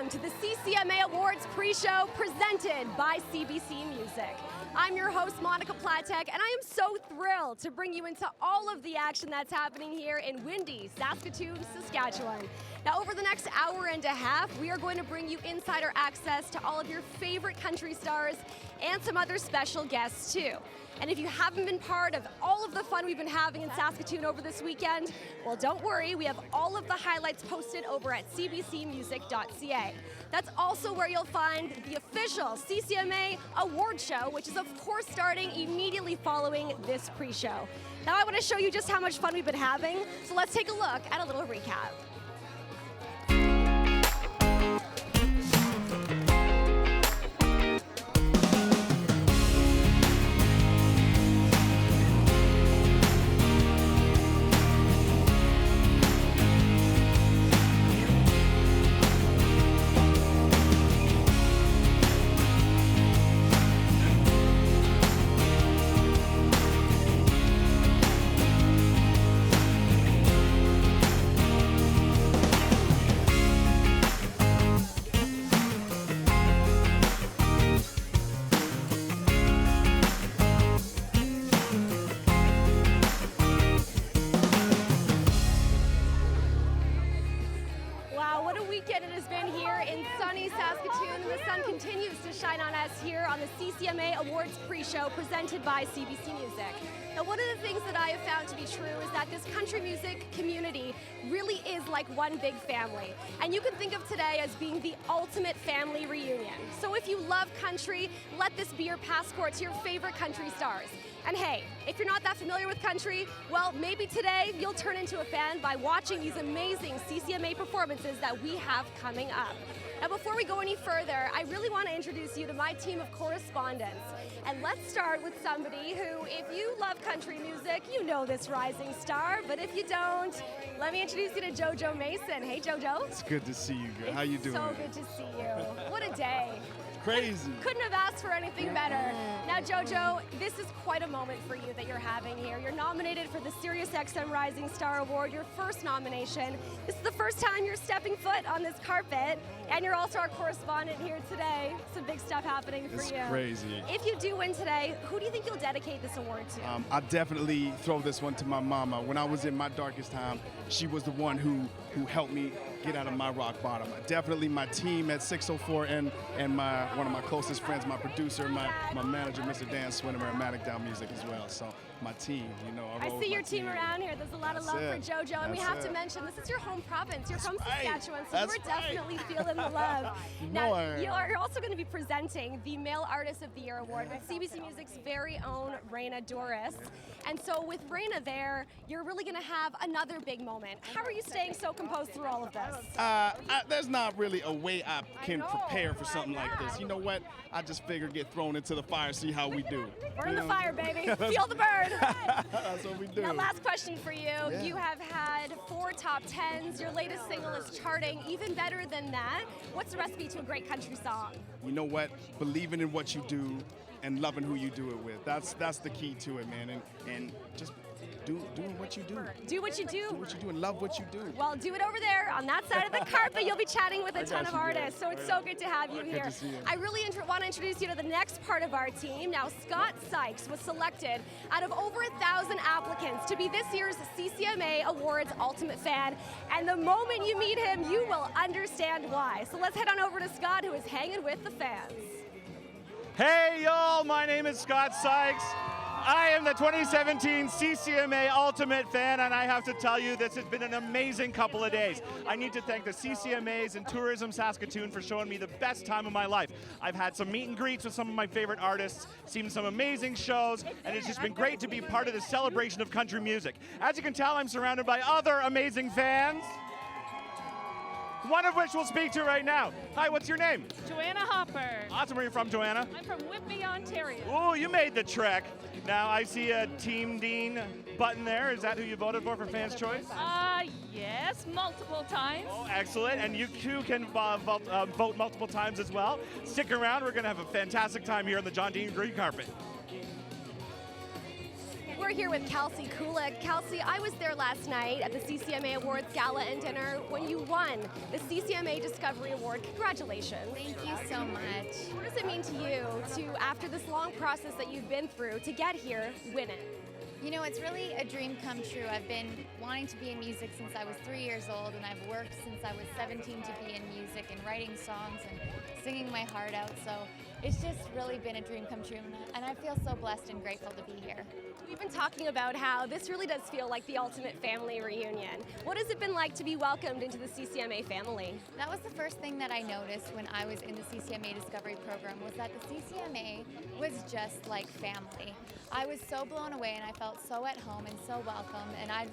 Welcome to the CCMA Awards pre-show presented by CBC Music. I'm your host, Monika Platek, and I am so thrilled to bring you into all of the action that's happening here in windy Saskatoon, Saskatchewan. Now, over the next hour and a half, we are going to bring you insider access to all of your favorite country stars and some other special guests, too. And if you haven't been part of all of the fun we've been having in Saskatoon over this weekend, well, don't worry, we have all of the highlights posted over at cbcmusic.ca. That's also where you'll find the official CCMA Award show, which is, of course, starting immediately following this pre-show. Now, I want to show you just how much fun we've been having, so let's take a look at a little recap. CCMA Awards pre-show presented by CBC Music. Now, one of the things that I have found to be true is that this country music community really is like one big family. And you can think of today as being the ultimate family reunion. So if you love country, let this be your passport to your favorite country stars. And hey, if you're not that familiar with country, well, maybe today you'll turn into a fan by watching these amazing CCMA performances that we have coming up. Now, before we go any further, I really want to introduce you to my team of correspondents. And let's start with somebody who, if you love country music, you know this rising star. But if you don't, let me introduce you to Jojo Mason. Hey, Jojo. It's good to see you, girl. How you doing? So good to see you. What a day. Crazy. Couldn't have asked for anything better. Now, Jojo, this is quite a moment for you that you're having here. You're nominated for the SiriusXM Rising Star Award, your first nomination. This is the first time you're stepping foot on this carpet, and you're also our correspondent here today. Some big stuff happening for you. It's crazy. If you do win today, who do you think you'll dedicate this award to? I definitely throw this one to my mama. When I was in my darkest time, she was the one who helped me get out of my rock bottom. Definitely my team at 604 and one of my closest friends, my producer, my manager, Mr. Dan Swinner at MacLean Music as well. So my team, you know. I see your team around here. There's a lot of love for Jojo, and we have to mention this is your home province. You're from Saskatchewan, so we're definitely feeling the love. Now, you're also going to be presenting the Male Artist of the Year Award with CBC Music's very own Rayna Dures. And so with Rayna there, you're really going to have another big moment. How are you staying so composed through all of this? There's not really a way I can prepare for something like this. You know what? I just figured get thrown into the fire, see how we do. Burn the fire, baby. Feel the burn. That's what we do. Now, last question for you. Yeah. You have had 4 top 10s. Your latest single is charting. Even better than that, what's the recipe to a great country song? You know what? Believing in what you do and loving who you do it with. That's the key to it, man. And just doing what you do. Do what you do. Do what you do and love what you do. Well, do it over there on that side of the carpet. You'll be chatting with a ton of artists, so it's so good to have you here. Good to see you. I really want to introduce you to the next part of our team. Now, Scott Sykes was selected out of over 1,000 applicants to be this year's CCMA Awards Ultimate Fan, and the moment you meet him, you will understand why. So let's head on over to Scott, who is hanging with the fans. Hey, y'all, my name is Scott Sykes. I am the 2017 CCMA Ultimate Fan, and I have to tell you, this has been an amazing couple of days. I need to thank the CCMAs and Tourism Saskatoon for showing me the best time of my life. I've had some meet and greets with some of my favorite artists, seen some amazing shows, and it's just been great to be part of the celebration of country music. As you can tell, I'm surrounded by other amazing fans, one of which we'll speak to right now. Hi, what's your name? Joanna Hopper. Awesome. Where are you from, Joanna? I'm from Whitby, Ontario. Oh, you made the trek. Now, I see a Team Dean button there. Is that who you voted for Fans' Choice? Yes, multiple times. Oh, excellent. And you too can vote multiple times as well. Stick around. We're going to have a fantastic time here on the John Dean Green Carpet. We're We're here with Kelsey Coolidge. Kelsey, I was there last night at the CCMA Awards Gala and Dinner when you won the CCMA Discovery Award. Congratulations. Thank you so much. What does it mean to you to, after this long process that you've been through, to get here, win it? You know, it's really a dream come true. I've been wanting to be in music since I was 3 years old, and I've worked since I was 17 to be in music and writing songs and singing my heart out. So it's just really been a dream come true, and I feel so blessed and grateful to be here. We've been talking about how this really does feel like the ultimate family reunion. What has it been like to be welcomed into the CCMA family? That was the first thing that I noticed when I was in the CCMA Discovery program, was that the CCMA was just like family. I was so blown away, and I felt so at home and so welcome, and I'm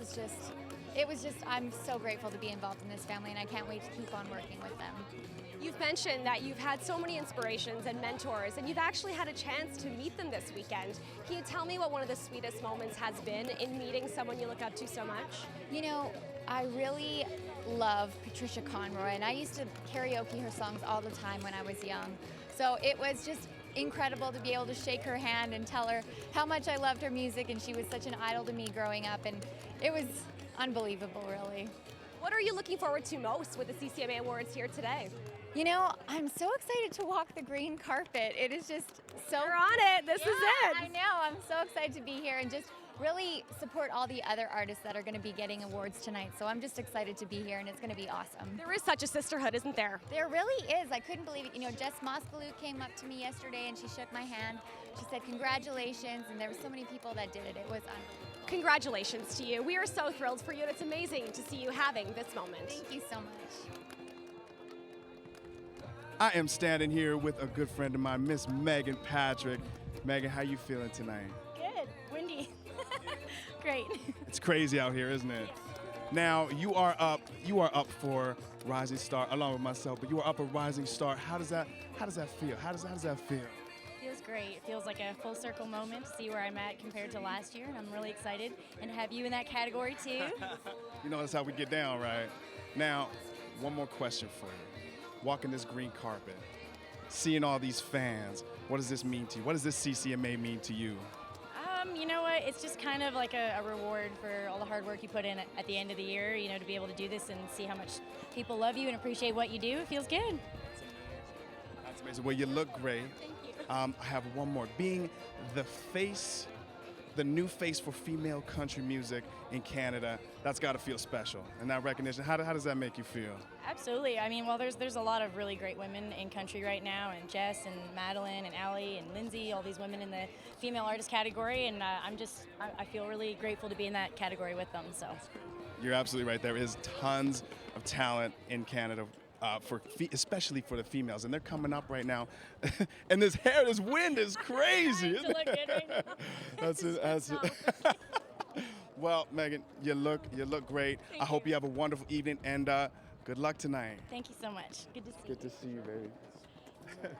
so grateful to be involved in this family, and I can't wait to keep on working with them. You've mentioned that you've had so many inspirations and mentors, and you've actually had a chance to meet them this weekend. Can you tell me what one of the sweetest moments has been in meeting someone you look up to so much? You know, I really love Patricia Conroy, and I used to karaoke her songs all the time when I was young. So it was just incredible to be able to shake her hand and tell her how much I loved her music, and she was such an idol to me growing up, and it was unbelievable, really. What are you looking forward to most with the CCMA Awards here today? You know, I'm so excited to walk the green carpet. It is just so... You're on it. This is it. I know. I'm so excited to be here and just really support all the other artists that are going to be getting awards tonight. So I'm just excited to be here, and it's going to be awesome. There is such a sisterhood, isn't there? There really is. I couldn't believe it. You know, Jess Moskaloo came up to me yesterday, and she shook my hand. She said, congratulations, and there were so many people that did it. It was unbelievable. Congratulations to you. We are so thrilled for you, and it's amazing to see you having this moment. Thank you so much. I am standing here with a good friend of mine, Miss Megan Patrick. Megan, how you feeling tonight? Good. Windy. Great. It's crazy out here, isn't it? Now, you are up for Rising Star, along with myself, but you are up a Rising Star. How does that feel? How does that feel? Feels great. It feels like a full circle moment to see where I'm at compared to last year, and I'm really excited and have you in that category too. You know, that's how we get down, right? Now, one more question for you. Walking this green carpet, seeing all these fans, what does this mean to you? What does this CCMA mean to you? You know what? It's just kind of like a reward for all the hard work you put in at the end of the year, you know, to be able to do this and see how much people love you and appreciate what you do. It feels good. That's amazing. Well, you look great. Thank you. I have one more. Being the new face for female country music in Canada, that's got to feel special. And that recognition, how does that make you feel? Absolutely. I mean, well, there's a lot of really great women in country right now, and Jess and Madeline and Allie and Lindsey, all these women in the female artist category, and I feel really grateful to be in that category with them. So. You're absolutely right. There is tons of talent in Canada. Especially for the females, and they're coming up right now. And this wind is crazy. To look good right now. That's it. Well, Megan, you look great. I hope you have a wonderful evening, and good luck tonight. Thank you so much. Good to see you. Good to see you, baby.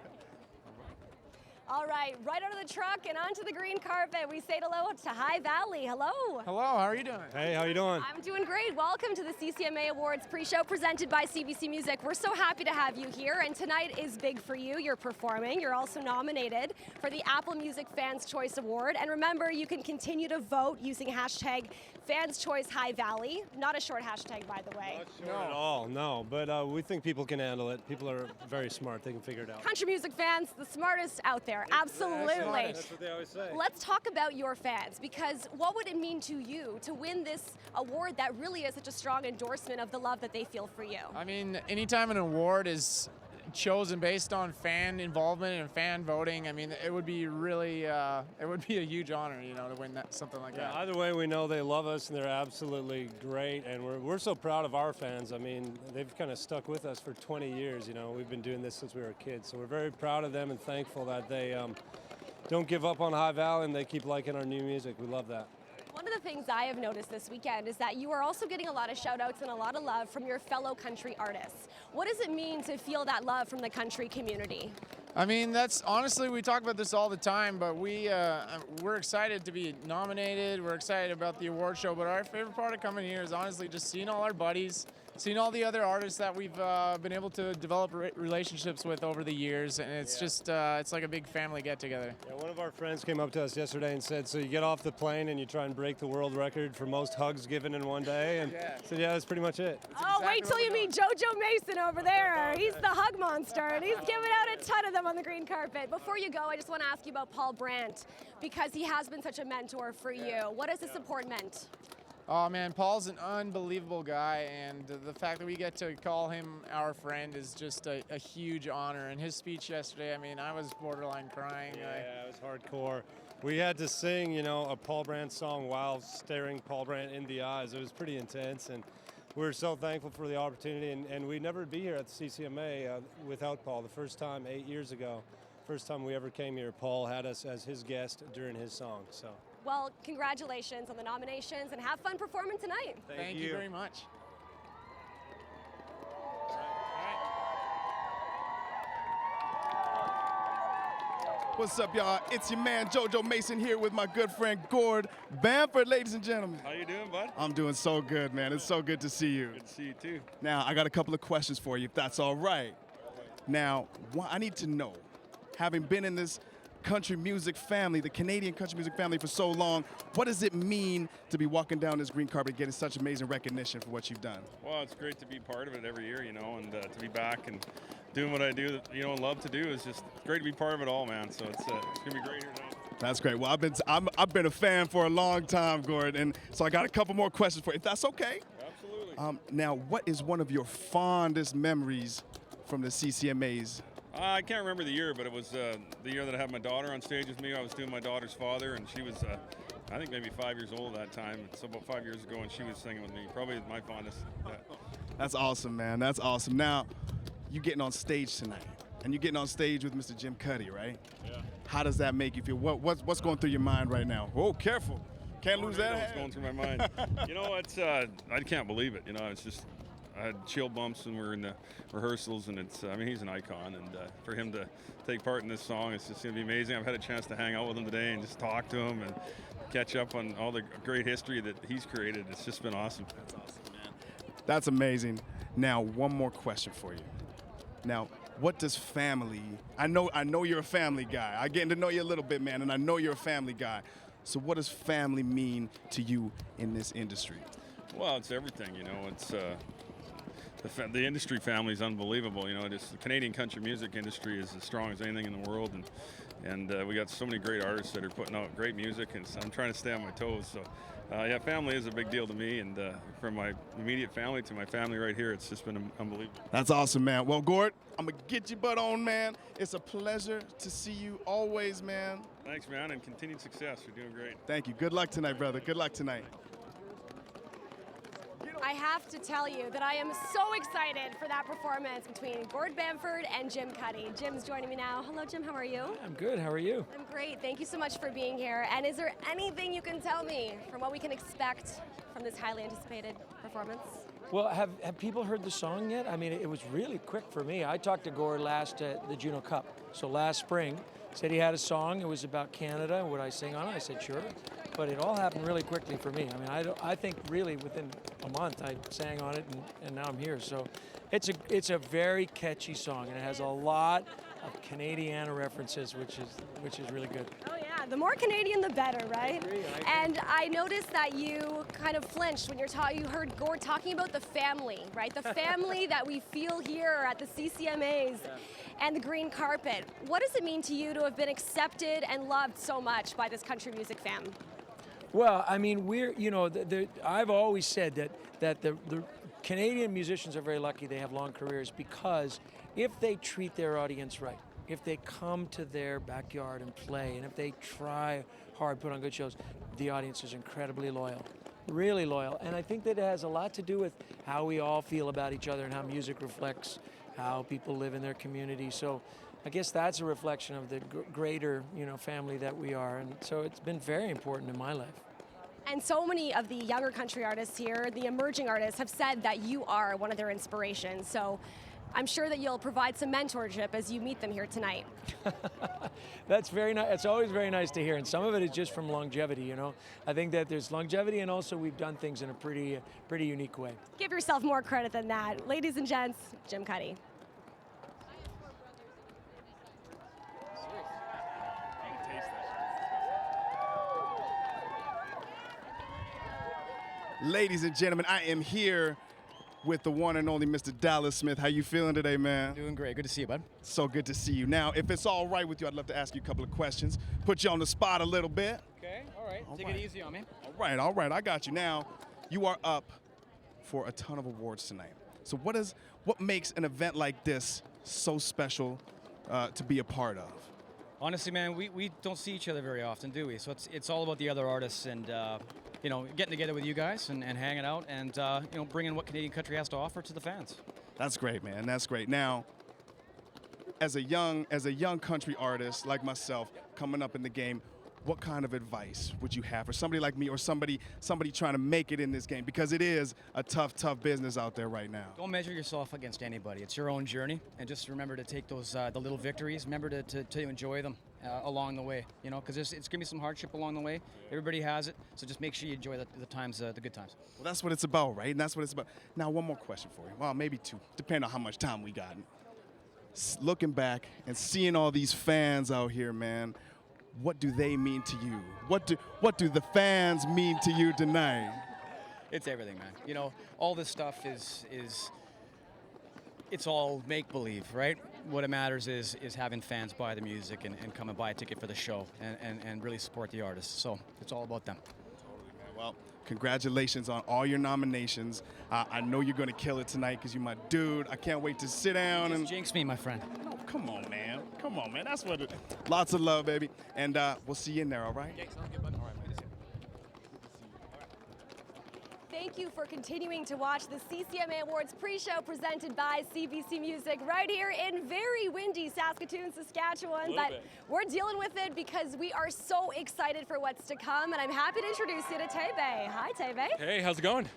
All right, right out of the truck and onto the green carpet, we say hello to High Valley. Hello. Hello, how are you doing? Hey, how you doing? I'm doing great. Welcome to the CCMA Awards pre-show presented by CBC Music. We're so happy to have you here, and tonight is big for you. You're performing. You're also nominated for the Apple Music Fans Choice Award. And remember, you can continue to vote using hashtag Fans Choice High Valley. Not a short hashtag, by the way. Not sure at all, no. But we think people can handle it. People are very smart. They can figure it out. Country music fans, the smartest out there. Absolutely. That's what they always say. Let's talk about your fans, because what would it mean to you to win this award that really is such a strong endorsement of the love that they feel for you? I mean, anytime an award is chosen based on fan involvement and fan voting, I mean, it would be really, it would be a huge honor, you know, to win something like that. Either way, we know they love us and they're absolutely great, and we're so proud of our fans. I mean, they've kind of stuck with us for 20 years, you know. We've been doing this since we were kids, so we're very proud of them and thankful that they don't give up on High Valley and they keep liking our new music. We love that. One of the things I have noticed this weekend is that you are also getting a lot of shout outs and a lot of love from your fellow country artists. What does it mean to feel that love from the country community? I mean, that's honestly, we talk about this all the time, but we're excited to be nominated. We're excited about the award show, but our favorite part of coming here is honestly just seeing all our buddies seen all the other artists that we've been able to develop relationships with over the years, and it's just it's like a big family get together. Yeah, one of our friends came up to us yesterday and said, so you get off the plane and you try and break the world record for most hugs given in one day, and said, yeah, that's pretty much it. Oh, wait till you meet Jojo Mason over there. He's the hug monster, and he's giving out a ton of them on the green carpet. Before you go, I just want to ask you about Paul Brandt, because he has been such a mentor for you. What has the support meant? Oh man, Paul's an unbelievable guy, and the fact that we get to call him our friend is just a huge honor. And his speech yesterday, I mean, I was borderline crying. Yeah, it was hardcore. We had to sing, you know, a Paul Brandt song while staring Paul Brandt in the eyes. It was pretty intense, and we're so thankful for the opportunity. And we'd never be here at the CCMA without Paul. The first time, 8 years ago, first time we ever came here, Paul had us as his guest during his song. So. Well, congratulations on the nominations, and have fun performing tonight. Thank you very much. What's up, y'all? It's your man Jojo Mason here with my good friend Gord Bamford, ladies and gentlemen. How you doing, bud? I'm doing so good, man. It's so good to see you. Good to see you too. Now, I got a couple of questions for you, if that's all right. Now, I need to know, having been in this country music family, the Canadian country music family for so long, what does it mean to be walking down this green carpet getting such amazing recognition for what you've done? Well, it's great to be part of it every year, you know, and to be back and doing what I do, you know, and love to do is just great to be part of it all, man. So it's gonna be great here tonight. That's great. Well, I've been a fan for a long time, Gord, and so I got a couple more questions for you, if that's okay. Absolutely. Now, what is one of your fondest memories from the CCMAs? I can't remember the year, but it was the year that I had my daughter on stage with me. I was doing my daughter's father, and she was, I think, maybe 5 years old at that time. So about 5 years ago, and she was singing with me. Probably my fondest. That's awesome, man. That's awesome. Now, you getting on stage tonight, and you're getting on stage with Mr. Jim Cuddy, right? Yeah. How does that make you feel? What's going through your mind right now? Oh, careful. Can't lose that. What's going through my mind? You know, it's I can't believe it. You know, it's just. I had chill bumps when we were in the rehearsals, and it's, I mean, he's an icon, and for him to take part in this song, it's just going to be amazing. I've had a chance to hang out with him today and just talk to him and catch up on all the great history that he's created. It's just been awesome. That's awesome, man. That's amazing. Now, one more question for you. Now, what does family, I know you're a family guy. I'm getting to know you a little bit, man, and I know you're a family guy. So what does family mean to you in this industry? Well, it's everything, you know. It's the industry family is unbelievable. You know, the Canadian country music industry is as strong as anything in the world, and we got so many great artists that are putting out great music, and so I'm trying to stay on my toes. So, yeah, family is a big deal to me, and from my immediate family to my family right here, it's just been unbelievable. That's awesome, man. Well, Gord, I'm going to get your butt on, man. It's a pleasure to see you always, man. Thanks, man, and continued success. You're doing great. Thank you. Good luck tonight, brother. Good luck tonight. I have to tell you that I am so excited for that performance between Gord Bamford and Jim Cuddy. Jim's joining me now. Hello, Jim. How are you? I'm good. How are you? I'm great. Thank you so much for being here. And is there anything you can tell me from what we can expect from this highly anticipated performance? Well, have people heard the song yet? I mean, it was really quick for me. I talked to Gord last at the Juno Cup, so last spring. Said he had a song. It was about Canada. Would I sing on it? I said, sure. But it all happened really quickly for me. I mean, I think really within a month I sang on it, and now I'm here. So it's a very catchy song, and it has a lot of Canadiana references, which is really good. Oh yeah, the more Canadian, the better, right? I agree. And I noticed that you kind of flinched when you heard Gord talking about the family, right? The family that we feel here at the CCMAs and the green carpet. What does it mean to you to have been accepted and loved so much by this country music fam? Well, I mean, I've always said that the Canadian musicians are very lucky they have long careers, because if they treat their audience right, if they come to their backyard and play, and if they try hard, put on good shows, the audience is incredibly loyal, really loyal. And I think that it has a lot to do with how we all feel about each other and how music reflects how people live in their community. So I guess that's a reflection of the greater, family that we are. And so it's been very important in my life. And so many of the younger country artists here, the emerging artists, have said that you are one of their inspirations. So I'm sure that you'll provide some mentorship as you meet them here tonight. That's very nice. It's always very nice to hear, and some of it is just from longevity. You know, I think that there's longevity, and also we've done things in a pretty unique way. Give yourself more credit than that. Ladies and gents, Jim Cuddy. Ladies and gentlemen, I am here with the one and only Mr. Dallas Smith. How you feeling today, man? Doing great. Good to see you, bud. So good to see you. Now, if it's all right with you, I'd love to ask you a couple of questions. Put you on the spot a little bit. Okay, all right. Take it easy on me. All right, I got you. Now, you are up for a ton of awards tonight. So what makes an event like this so special to be a part of? Honestly, man, we don't see each other very often, do we? So it's all about the other artists and you know, getting together with you guys and hanging out and you know, bringing what Canadian country has to offer to the fans. That's great, man. That's great. Now, as a young country artist like myself coming up in the game, what kind of advice would you have for somebody like me or somebody trying to make it in this game? Because it is a tough business out there right now. Don't measure yourself against anybody. It's your own journey, and just remember to take those the little victories. Remember to enjoy them along the way. You know, because it's gonna be some hardship along the way. Everybody has it, so just make sure you enjoy the times, the good times. Well, that's what it's about, right? And that's what it's about. Now, one more question for you. Well, maybe two, depending on how much time we got. Looking back and seeing all these fans out here, man. What do they mean to you? What do the fans mean to you tonight? It's everything, man. You know, all this stuff is it's all make-believe, right? What it matters is having fans buy the music and come and buy a ticket for the show and really support the artists. So it's all about them. Totally, man. Well, congratulations on all your nominations. I know you're going to kill it tonight because you're my dude. I can't wait to sit down and jinx me, my friend. Oh, come on, man. Come on, man. That's what it. Lots of love, baby. And we'll see you in there, all right? Yeah, sounds good, bud. All right, Thank you for continuing to watch the CCMA Awards pre-show presented by CBC Music right here in very windy Saskatoon, Saskatchewan. But we're dealing with it because we are so excited for what's to come, and I'm happy to introduce you to Tebe. Hi, Tebe. Hey, how's it going?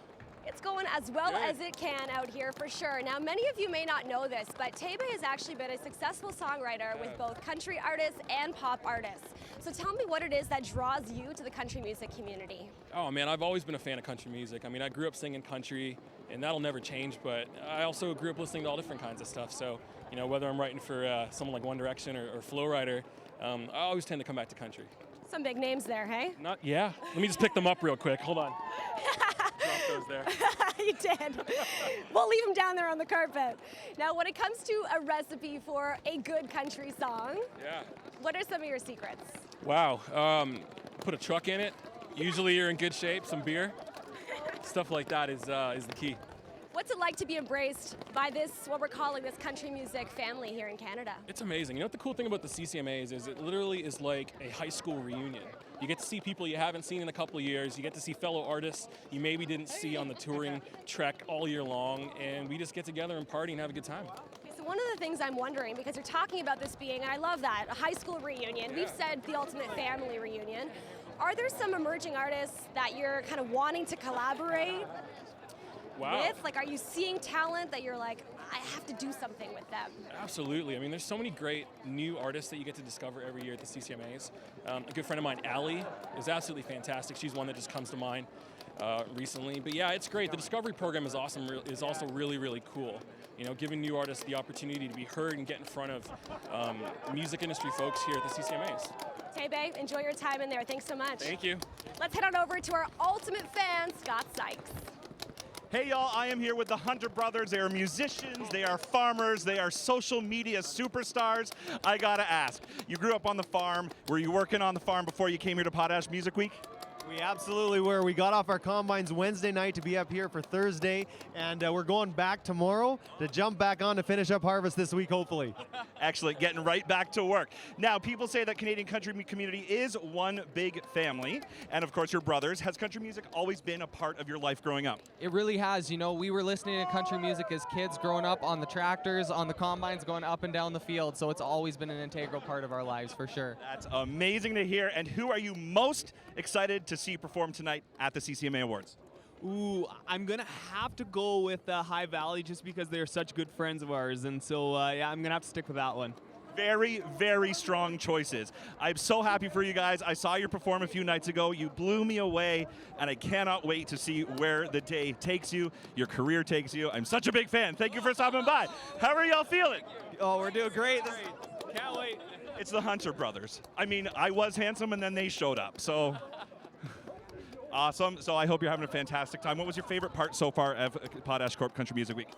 It's going as well as it can out here for sure. Now, many of you may not know this, but Tebe has actually been a successful songwriter with both country artists and pop artists. So tell me what it is that draws you to the country music community. Oh man, I've always been a fan of country music. I mean, I grew up singing country, and that'll never change, but I also grew up listening to all different kinds of stuff. So, you know, whether I'm writing for someone like One Direction or Flow Rider, I always tend to come back to country. Some big names there, hey? Yeah. Let me just pick them up real quick. Hold on. Drop those there. You did. We'll leave them down there on the carpet. Now, when it comes to a recipe for a good country song, what are some of your secrets? Wow. Put a truck in it. Usually you're in good shape. Some beer. Stuff like that is the key. What's it like to be embraced by this, what we're calling this country music family here in Canada? It's amazing. You know what the cool thing about the CCMAs is it literally is like a high school reunion. You get to see people you haven't seen in a couple of years. You get to see fellow artists you maybe didn't see on the touring trek all year long, and we just get together and party and have a good time. Okay, so one of the things I'm wondering, because you're talking about this being, and I love that, a high school reunion. We've said the ultimate family reunion. Are there some emerging artists that you're kind of wanting to collaborate with? Like, are you seeing talent that you're like, I have to do something with them? Absolutely. I mean, there's so many great new artists that you get to discover every year at the CCMAs. A good friend of mine, Allie, is absolutely fantastic. She's one that just comes to mind recently. But yeah, it's great. The Discovery program is awesome. Is also really, really cool. You know, giving new artists the opportunity to be heard and get in front of music industry folks here at the CCMAs. Tebe, enjoy your time in there. Thanks so much. Thank you. Let's head on over to our ultimate fan, Scott Sykes. Hey y'all, I am here with the Hunter brothers. They are musicians, they are farmers, they are social media superstars. I gotta ask, you grew up on the farm. Were you working on the farm before you came here to Potash Music Week? We absolutely were. We got off our combines Wednesday night to be up here for Thursday, and we're going back tomorrow to jump back on to finish up harvest this week, hopefully. Excellent, getting right back to work. Now, people say that Canadian country community is one big family, and of course, your brothers. Has country music always been a part of your life growing up? It really has. You know, we were listening to country music as kids growing up on the tractors, on the combines, going up and down the field, so it's always been an integral part of our lives, for sure. That's amazing to hear. And who are you most excited to see perform tonight at the CCMA Awards? Ooh, I'm gonna have to go with High Valley just because they're such good friends of ours, and so yeah, I'm gonna have to stick with that one. Very, very strong choices. I'm so happy for you guys. I saw you perform a few nights ago. You blew me away, and I cannot wait to see where the day takes you, your career takes you. I'm such a big fan. Thank you for stopping by. How are y'all feeling? Oh, we're doing great. Can't wait. It's the Hunter brothers. I mean, I was handsome, and then they showed up, so awesome. So I hope you're having a fantastic time. What was your favorite part so far of Potash Corp Country Music Week?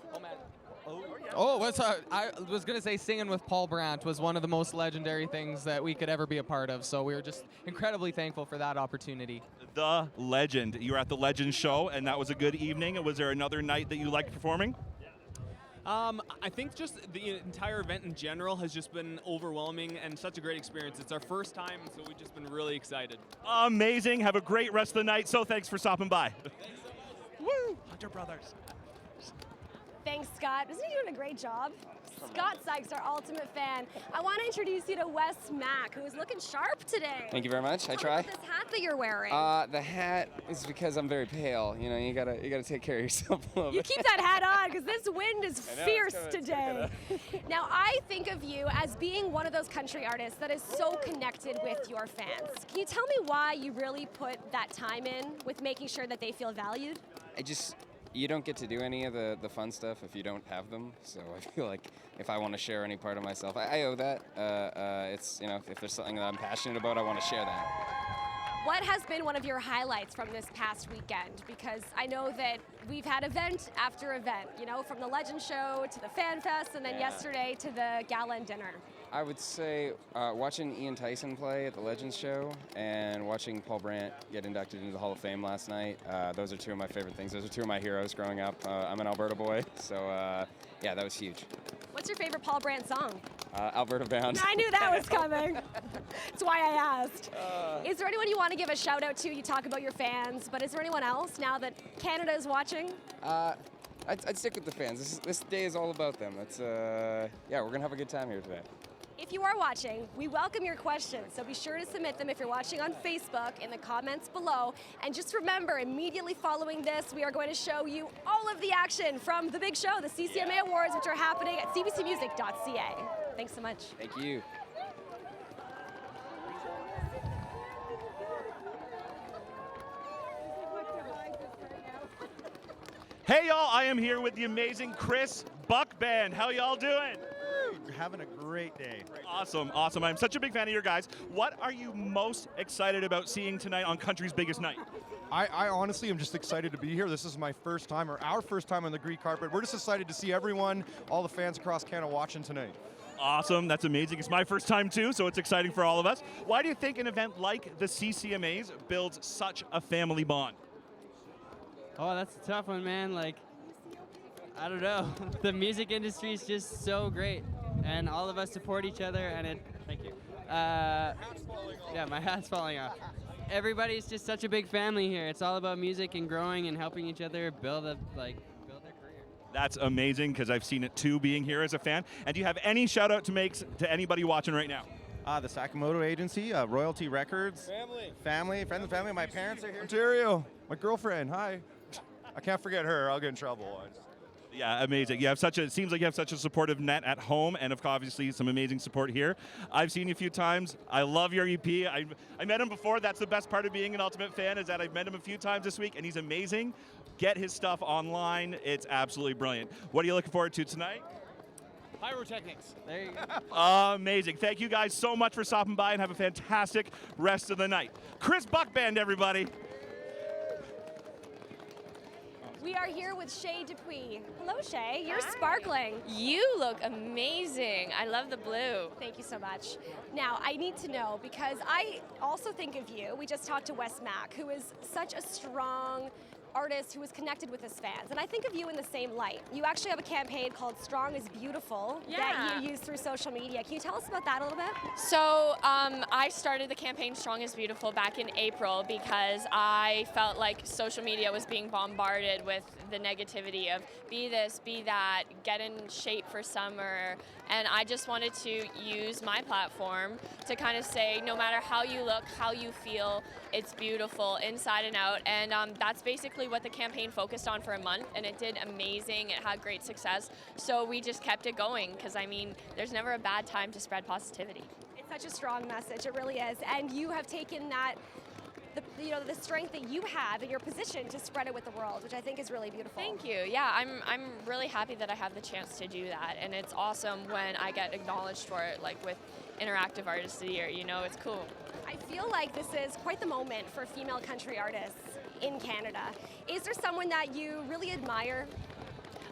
Oh, I was going to say singing with Paul Brandt was one of the most legendary things that we could ever be a part of. So we were just incredibly thankful for that opportunity. The legend. You were at the Legend show, and that was a good evening. Was there another night that you liked performing? I think just the entire event in general has just been overwhelming and such a great experience. It's our first time, so we've just been really excited. Amazing. Have a great rest of the night. So thanks for stopping by. Woo! Hunter brothers. Thanks, Scott. Isn't he doing a great job? Scott Sykes, our ultimate fan. I want to introduce you to Wes Mack, who is looking sharp today. Thank you very much. I Tell me try. about this hat that you're wearing. The hat is because I'm very pale. You know, you gotta take care of yourself a little You bit. keep that hat on because this wind is I know, fierce it's today. Now, I think of you as being one of those country artists that is so connected with your fans. Can you tell me why you really put that time in with making sure that they feel valued? You don't get to do any of the fun stuff if you don't have them. So I feel like if I want to share any part of myself, I owe that. It's, you know, if there's something that I'm passionate about, I want to share that. What has been one of your highlights from this past weekend? Because I know that we've had event after event, you know, from the Legend Show to the Fan Fest and then yesterday to the Gala and dinner. I would say watching Ian Tyson play at the Legends show and watching Paul Brandt get inducted into the Hall of Fame last night, those are two of my favorite things. Those are two of my heroes growing up. I'm an Alberta boy, so yeah, that was huge. What's your favorite Paul Brandt song? Alberta Bound. I knew that was coming. That's why I asked. Is there anyone you want to give a shout out to? You talk about your fans, but is there anyone else now that Canada is watching? I'd stick with the fans. This day is all about them. It's yeah, we're gonna have a good time here today. If you are watching, we welcome your questions, so be sure to submit them if you're watching on Facebook in the comments below. And just remember, immediately following this, we are going to show you all of the action from the big show, the CCMA Awards, which are happening at cbcmusic.ca. Thanks so much. Thank you. Hey y'all, I am here with the amazing Chris Buck Band. How y'all doing? Having a great day. Awesome, awesome. I'm such a big fan of your guys. What are you most excited about seeing tonight on Country's biggest night? I honestly am just excited to be here. This is my first time, or our first time on the Greek carpet. We're just excited to see everyone, all the fans across Canada watching tonight. Awesome, that's amazing. It's my first time too, so it's exciting for all of us. Why do you think an event like the CCMAs builds such a family bond? Oh, that's a tough one, man. Like, I don't know. The music industry is just so great, and all of us support each other, and it, thank you. Yeah, my hat's falling off. Everybody's just such a big family here. It's all about music and growing and helping each other build their career. That's amazing, because I've seen it too being here as a fan. And do you have any shout out to make to anybody watching right now? The Sakamoto Agency, Royalty Records. Friends and family. My parents are here. Ontario, my girlfriend, hi. I can't forget her, I'll get in trouble. Yeah, amazing. You have it seems like you have such a supportive net at home, and of obviously some amazing support here. I've seen you a few times. I love your EP. I met him before. That's the best part of being an Ultimate fan, is that I've met him a few times this week, and he's amazing. Get his stuff online. It's absolutely brilliant. What are you looking forward to tonight? Pyrotechnics. There you go. Amazing. Thank you guys so much for stopping by, and have a fantastic rest of the night. Chris Buck Band, everybody. We are here with Shay Dupuis. Hello, Shay. You're sparkling. You look amazing. I love the blue. Thank you so much. Now, I need to know, because I also think of you. We just talked to Wes Mack, who is such a strong artist who is connected with his fans. And I think of you in the same light. You actually have a campaign called Strong is Beautiful that you use through social media. Can you tell us about that a little bit? So I started the campaign Strong is Beautiful back in April because I felt like social media was being bombarded with the negativity of be this, be that, get in shape for summer. And I just wanted to use my platform to kind of say, no matter how you look, how you feel, It's beautiful inside and out, and that's basically what the campaign focused on for a month, and it did amazing. It had great success, so we just kept it going because, I mean, there's never a bad time to spread positivity. It's such a strong message, it really is, and you have taken that, the strength that you have in your position to spread it with the world, which I think is really beautiful. Thank you. Yeah, I'm really happy that I have the chance to do that, and it's awesome when I get acknowledged for it, like with Interactive Artist of the Year. You know, it's cool. I feel like this is quite the moment for female country artists in Canada. Is there someone that you really admire?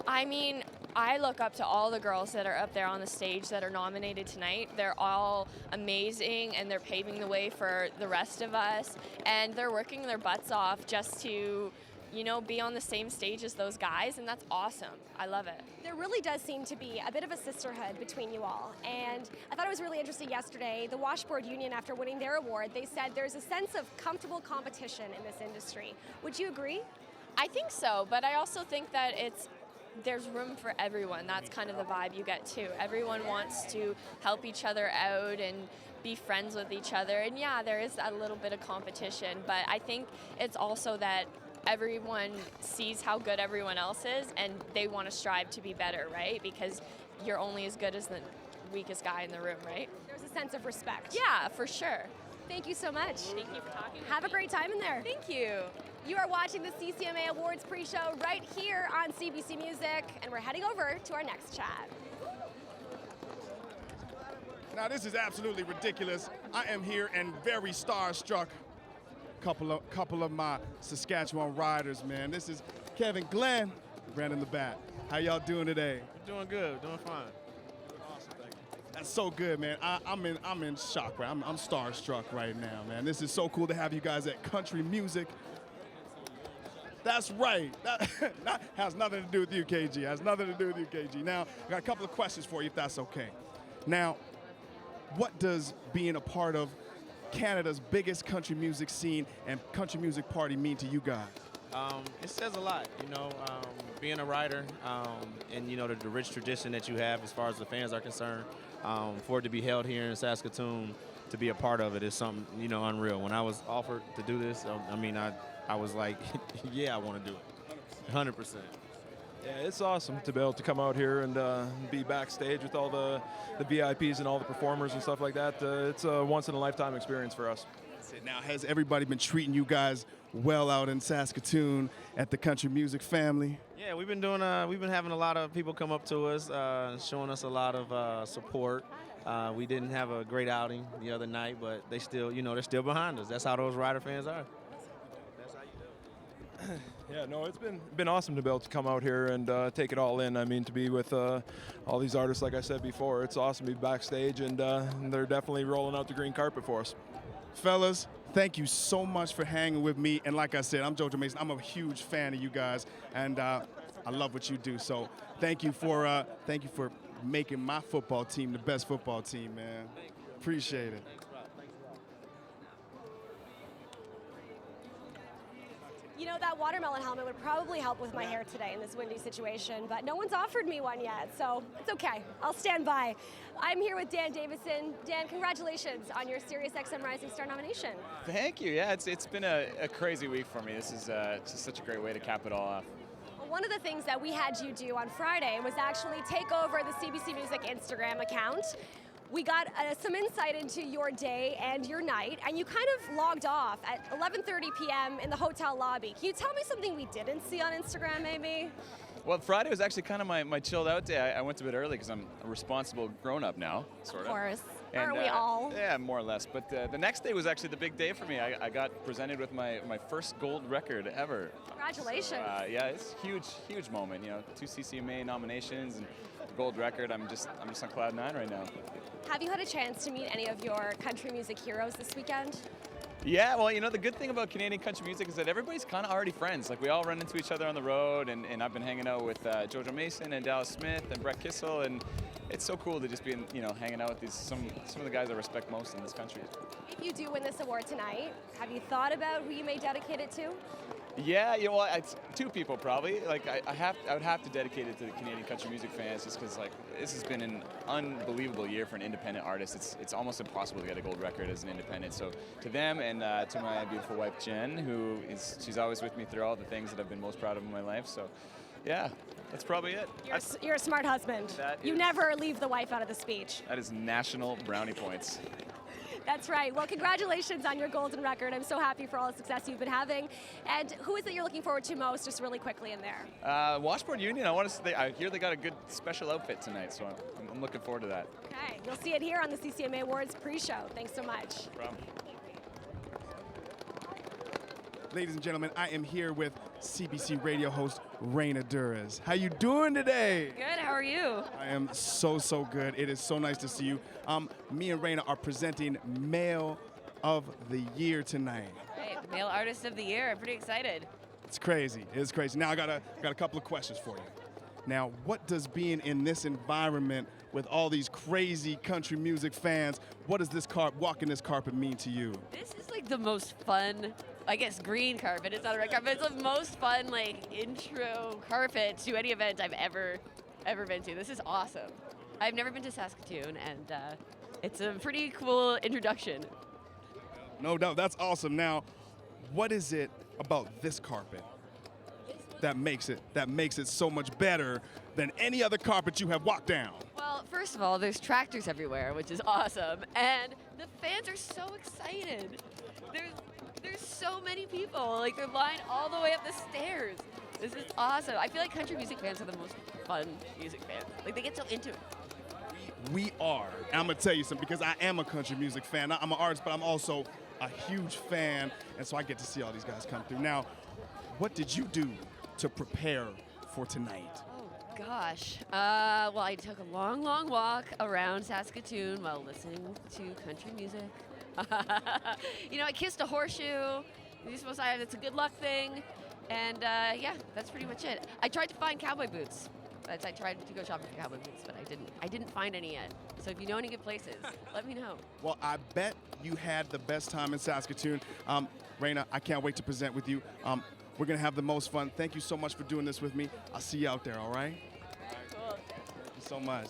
I mean, I look up to all the girls that are up there on the stage that are nominated tonight. They're all amazing, and they're paving the way for the rest of us, and they're working their butts off just to, you know, be on the same stage as those guys, and that's awesome. I love it. There really does seem to be a bit of a sisterhood between you all, and I thought it was really interesting yesterday. The Washboard Union, after winning their award, they said there's a sense of comfortable competition in this industry. Would you agree? I think so, but I also think that there's room for everyone. That's kind of the vibe you get too. Everyone wants to help each other out and be friends with each other, and yeah, there is a little bit of competition, but I think it's also that everyone sees how good everyone else is, and they want to strive to be better, right? Because you're only as good as the weakest guy in the room, right? There's a sense of respect. Yeah, for sure. Thank you so much. Thank you for talking. Have a great time in there. Thank you. You are watching the CCMA Awards pre-show right here on CBC Music, and we're heading over to our next chat. Now this is absolutely ridiculous. I am here and very starstruck. Couple of my Saskatchewan riders, man. This is Kevin, Glen, ran in the back. How y'all doing today? Doing good, doing fine. Awesome, thank you. That's so good, man. I'm in shock, right? I'm starstruck right now, man. This is so cool to have you guys at Country Music. That's right. That has nothing to do with you, KG. Has nothing to do with you, KG. Now, I got a couple of questions for you, if that's okay. Now, what does being a part of Canada's biggest country music scene and country music party mean to you guys? It says a lot, you know, being a writer and, you know, the rich tradition that you have as far as the fans are concerned. For it to be held here in Saskatoon, to be a part of it is something, you know, unreal. When I was offered to do this, I mean, I was like, yeah, I want to do it, 100%. Yeah, it's awesome to be able to come out here and be backstage with all the VIPs and all the performers and stuff like that. It's a once-in-a-lifetime experience for us. Now, has everybody been treating you guys well out in Saskatoon at the Country Music family? Yeah, we've been having a lot of people come up to us, showing us a lot of support. We didn't have a great outing the other night, but they still, you know, they're still behind us. That's how those Rider fans are. That's how you do it. Yeah, no, it's been awesome to be able to come out here and take it all in. I mean, to be with all these artists, like I said before, it's awesome to be backstage, and they're definitely rolling out the green carpet for us. Fellas, thank you so much for hanging with me. And like I said, I'm Jojo Mason. I'm a huge fan of you guys, and I love what you do. So thank you for making my football team the best football team, man. Appreciate it. You know, that watermelon helmet would probably help with my hair today in this windy situation, but no one's offered me one yet, so it's okay. I'll stand by. I'm here with Dan Davidson. Dan, congratulations on your SiriusXM Rising Star nomination. Thank you. Yeah, it's been a crazy week for me. This is just such a great way to cap it all off. Well, one of the things that we had you do on Friday was actually take over the CBC Music Instagram account. We got some insight into your day and your night, and you kind of logged off at 11:30 p.m. in the hotel lobby. Can you tell me something we didn't see on Instagram, maybe? Well, Friday was actually kind of my chilled out day. I went to bed early because I'm a responsible grown-up now, sort of. Of course. And, Aren't we all? Yeah, more or less. But the next day was actually the big day for me. I got presented with my first gold record ever. Congratulations. So, yeah, it's a huge moment. You know, 2 CCMA nominations and a gold record. I'm just on cloud 9 right now. Have you had a chance to meet any of your country music heroes this weekend? Yeah, well, you know, the good thing about Canadian country music is that everybody's kind of already friends. Like, we all run into each other on the road, and I've been hanging out with Jojo Mason and Dallas Smith and Brett Kissel, and it's so cool to just be, you know, hanging out with some of the guys I respect most in this country. If you do win this award tonight, have you thought about who you may dedicate it to? Yeah, you know what? It's 2 people probably. Like I would have to dedicate it to the Canadian country music fans, just because like this has been an unbelievable year for an independent artist. It's almost impossible to get a gold record as an independent. So to them and to my beautiful wife Jen, she's always with me through all the things that I've been most proud of in my life. So, yeah, that's probably it. You're a smart husband. You never leave the wife out of the speech. That is national brownie points. That's right. Well, congratulations on your golden record. I'm so happy for all the success you've been having. And who is it you're looking forward to most, just really quickly in there? Washboard Union. I hear they got a good special outfit tonight, so I'm looking forward to that. Okay, you'll see it here on the CCMA Awards pre-show. Thanks so much. No problem. Ladies and gentlemen, I am here with CBC radio host Rayna Dures. How you doing today? Good, how are you? I am so good. It is so nice to see you. Me and Rayna are presenting Male of the Year tonight. Great, Male Artist of the Year. I'm pretty excited. It's crazy. It's crazy. Now I got a couple of questions for you. Now, what does being in this environment with all these crazy country music fans, what does walking this carpet mean to you? This is like the most fun, I guess, green carpet. It's not a red carpet. It's the most fun, like, intro carpet to any event I've ever been to. This is awesome. I've never been to Saskatoon, and it's a pretty cool introduction. No doubt. That's awesome. Now, what is it about this carpet that makes it so much better than any other carpet you have walked down? Well, first of all, there's tractors everywhere, which is awesome, and the fans are so excited. There's so many people, like they're lined all the way up the stairs. This is awesome. I feel like country music fans are the most fun music fans. Like they get so into it. We are. And I'm gonna tell you something, because I am a country music fan. I'm an artist, but I'm also a huge fan, and so I get to see all these guys come through. Now, what did you do to prepare for tonight? Oh gosh. Well, I took a long walk around Saskatoon while listening to country music. I kissed a horseshoe. It's a good luck thing. And yeah, that's pretty much it. I tried to find cowboy boots. I tried to go shopping for cowboy boots, but I didn't find any yet. So if you know any good places, let me know. Well, I bet you had the best time in Saskatoon. Rayna, I can't wait to present with you. We're going to have the most fun. Thank you so much for doing this with me. I'll see you out there, all right? Cool. Thank you so much.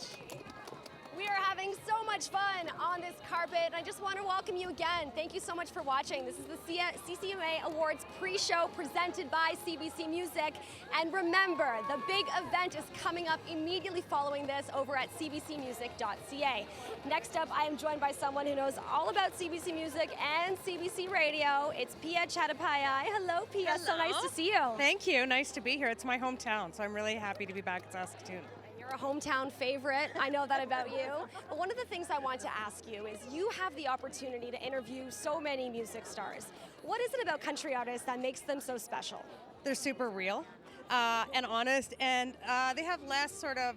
We are having so much fun on this carpet, and I just want to welcome you again. Thank you so much for watching. This is the CCMA Awards pre-show presented by CBC Music. And remember, the big event is coming up immediately following this over at cbcmusic.ca. Next up, I am joined by someone who knows all about CBC Music and CBC Radio. It's Pia Chattopadhyay. Hello, Pia. Hello. So nice to see you. Thank you. Nice to be here. It's my hometown, so I'm really happy to be back in Saskatoon. You're a hometown favorite. I know that about you. But one of the things I want to ask you is you have the opportunity to interview so many music stars. What is it about country artists that makes them so special? They're super real and honest, and they have less sort of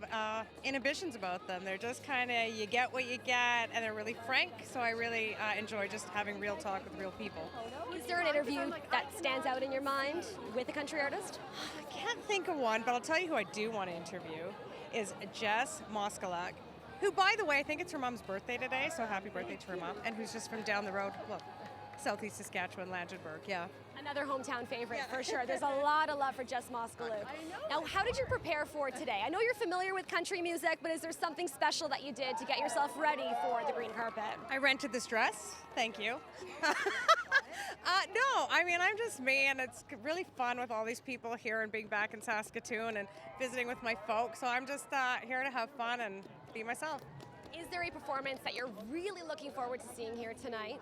inhibitions about them. They're just kind of, you get what you get, and they're really frank, so I really enjoy just having real talk with real people. Is there an interview that stands out in your mind with a country artist? I can't think of one, but I'll tell you who I do want to interview is Jess Moskalak, who, by the way, I think it's her mom's birthday today, so happy birthday to her mom, and who's just from down the road, well, southeast Saskatchewan, Langenburg, yeah. Another hometown favorite, for sure. There's a lot of love for Jess Moskalak. Now, how did you prepare for today? I know you're familiar with country music, but is there something special that you did to get yourself ready for the green carpet? I rented this dress. Thank you. No, I mean, I'm just me, and it's really fun with all these people here and being back in Saskatoon and visiting with my folks. So I'm just here to have fun and be myself. Is there a performance that you're really looking forward to seeing here tonight?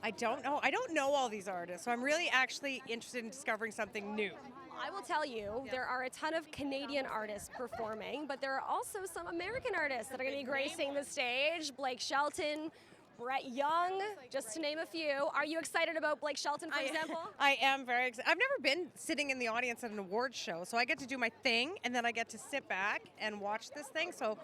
I don't know. I don't know all these artists, so I'm really actually interested in discovering something new. I will tell you, there are a ton of Canadian artists performing, but there are also some American artists that are going to be gracing the stage. Blake Shelton, Brett Young, just to name a few. Are you excited about Blake Shelton, for example? I am very excited. I've never been sitting in the audience at an awards show, so I get to do my thing, and then I get to sit back and watch this thing, so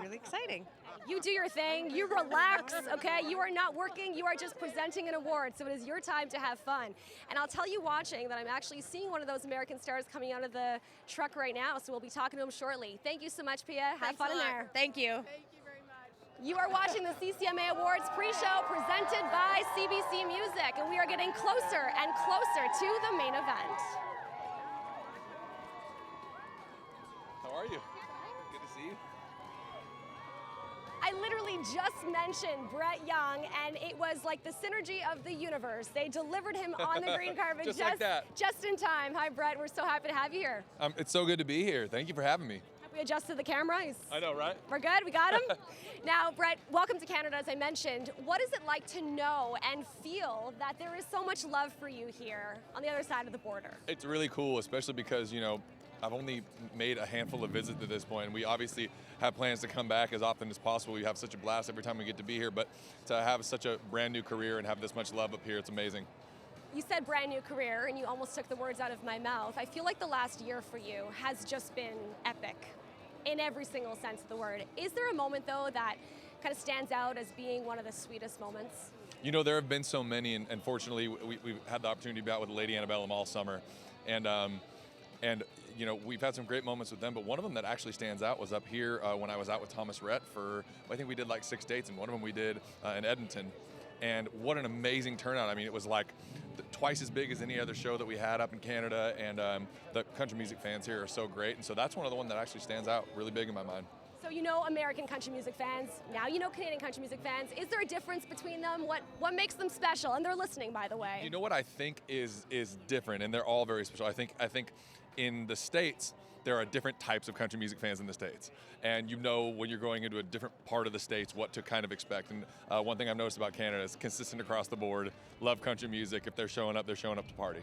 really exciting. You do your thing, you relax, okay? You are not working, you are just presenting an award, so it is your time to have fun. And I'll tell you watching that I'm actually seeing one of those American stars coming out of the truck right now, so we'll be talking to him shortly. Thank you so much, Pia. Have fun in there. Thank you. You are watching the CCMA Awards pre-show presented by CBC Music, and we are getting closer and closer to the main event. How are you? Good to see you. I literally just mentioned Brett Young, and it was like the synergy of the universe. They delivered him on the green carpet Just like that. just in time. Hi, Brett. We're so happy to have you here. It's so good to be here. Thank you for having me. Have we adjusted the camera? I know, right? We're good? We got him? Now, Brett, welcome to Canada, as I mentioned. What is it like to know and feel that there is so much love for you here on the other side of the border? It's really cool, especially because, you know, I've only made a handful of visits to this point, and we obviously have plans to come back as often as possible. We have such a blast every time we get to be here, but to have such a brand new career and have this much love up here, it's amazing. You said brand new career, and you almost took the words out of my mouth. I feel like the last year for you has just been epic in every single sense of the word. Is there a moment, though, that kind of stands out as being one of the sweetest moments? You know, there have been so many, and fortunately, we've had the opportunity to be out with Lady Antebellum all summer, and you know, we've had some great moments with them, but one of them that actually stands out was up here when I was out with Thomas Rhett for, I think we did like 6 dates, and one of them we did in Edmonton. And what an amazing turnout. I mean, it was like twice as big as any other show that we had up in Canada, and the country music fans here are so great. And so that's one of the ones that actually stands out really big in my mind. So you know American country music fans, now you know Canadian country music fans. Is there a difference between them? What makes them special? And they're listening, by the way. You know what I think is different, and they're all very special. I think in the States, there are different types of country music fans in the States. And you know when you're going into a different part of the States what to kind of expect. And one thing I've noticed about Canada is consistent across the board. Love country music. If they're showing up to party.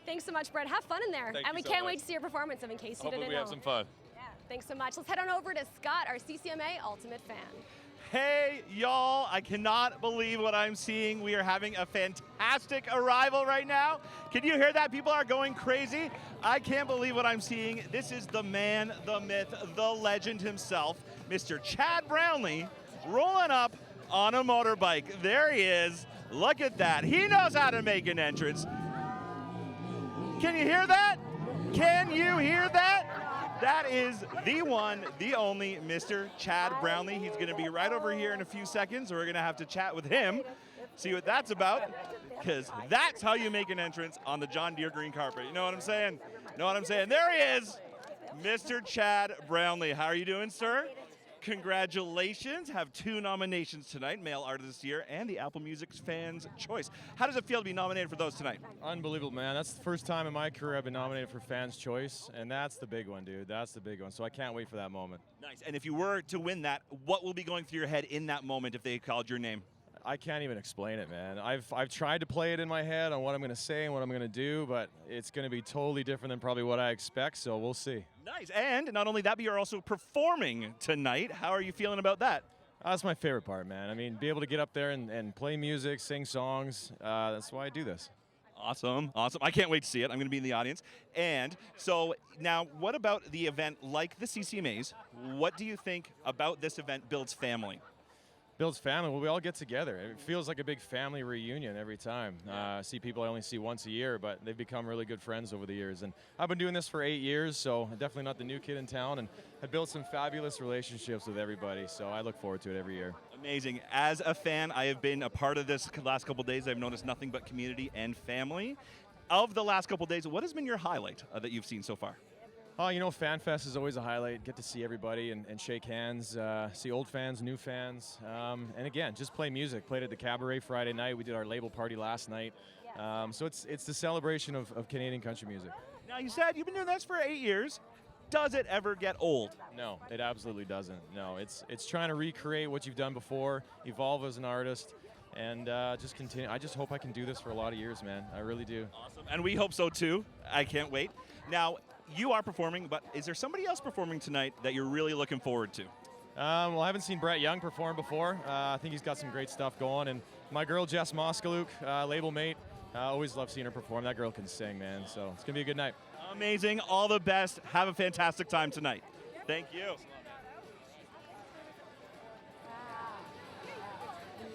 Thanks so much, Brett. Have fun in there. Thank and we you so can't much. wait to see your performance of In Case You Hopefully Didn't we Know. have some fun. Yeah, thanks so much. Let's head on over to Scott, our CCMA Ultimate fan. Hey, y'all, I cannot believe what I'm seeing. We are having a fantastic arrival right now. Can you hear that? People are going crazy. I can't believe what I'm seeing. This is the man, the myth, the legend himself, Mr. Chad Brownlee, rolling up on a motorbike. There he is. Look at that. He knows how to make an entrance. Can you hear that? Can you hear that? That is the one, the only Mr. Chad Brownlee. He's going to be right over here in a few seconds. We're going to have to chat with him, see what that's about, because that's how you make an entrance on the John Deere green carpet. You know what I'm saying? You know what I'm saying? There he is, Mr. Chad Brownlee. How are you doing, sir? Congratulations. Have 2 nominations tonight, Male Artist of the Year and the Apple Music's Fans' Choice. How does it feel to be nominated for those tonight? Unbelievable, man. That's the first time in my career I've been nominated for Fans' Choice, and that's the big one, dude. That's the big one. So I can't wait for that moment. Nice. And if you were to win that, what will be going through your head in that moment if they called your name? I can't even explain it, man. I've tried to play it in my head on what I'm going to say and what I'm going to do, but it's going to be totally different than probably what I expect, so we'll see. Nice. And not only that, but you're also performing tonight. How are you feeling about that? That's my favorite part, man. I mean, be able to get up there and play music, sing songs, that's why I do this. Awesome, awesome. I can't wait to see it. I'm going to be in the audience. And so now, what about the event like the CCMAs? What do you think about this event builds family? Builds family. Well, we all get together. It feels like a big family reunion every time. I see people I only see once a year, but they've become really good friends over the years. And I've been doing this for 8 years, so I'm definitely not the new kid in town, and I've built some fabulous relationships with everybody, so I look forward to it every year. Amazing. As a fan, I have been a part of this last couple of days. I've noticed nothing but community and family. Of the last couple of days, what has been your highlight that you've seen so far? Oh, you know, FanFest is always a highlight. Get to see everybody and shake hands, see old fans, new fans. And again, just play music. Played at the Cabaret Friday night. We did our label party last night. So it's the celebration of Canadian country music. Now, you said you've been doing this for 8 years. Does it ever get old? No, it absolutely doesn't. No, it's trying to recreate what you've done before, evolve as an artist, and just continue. I just hope I can do this for a lot of years, man. I really do. Awesome. And we hope so, too. I can't wait. Now, you are performing, but is there somebody else performing tonight that you're really looking forward to? Well, I haven't seen Brett Young perform before. I think he's got some great stuff going. And my girl, Jess Moskaluk, label mate, always love seeing her perform. That girl can sing, man. So it's going to be a good night. Amazing. All the best. Have a fantastic time tonight. Thank you.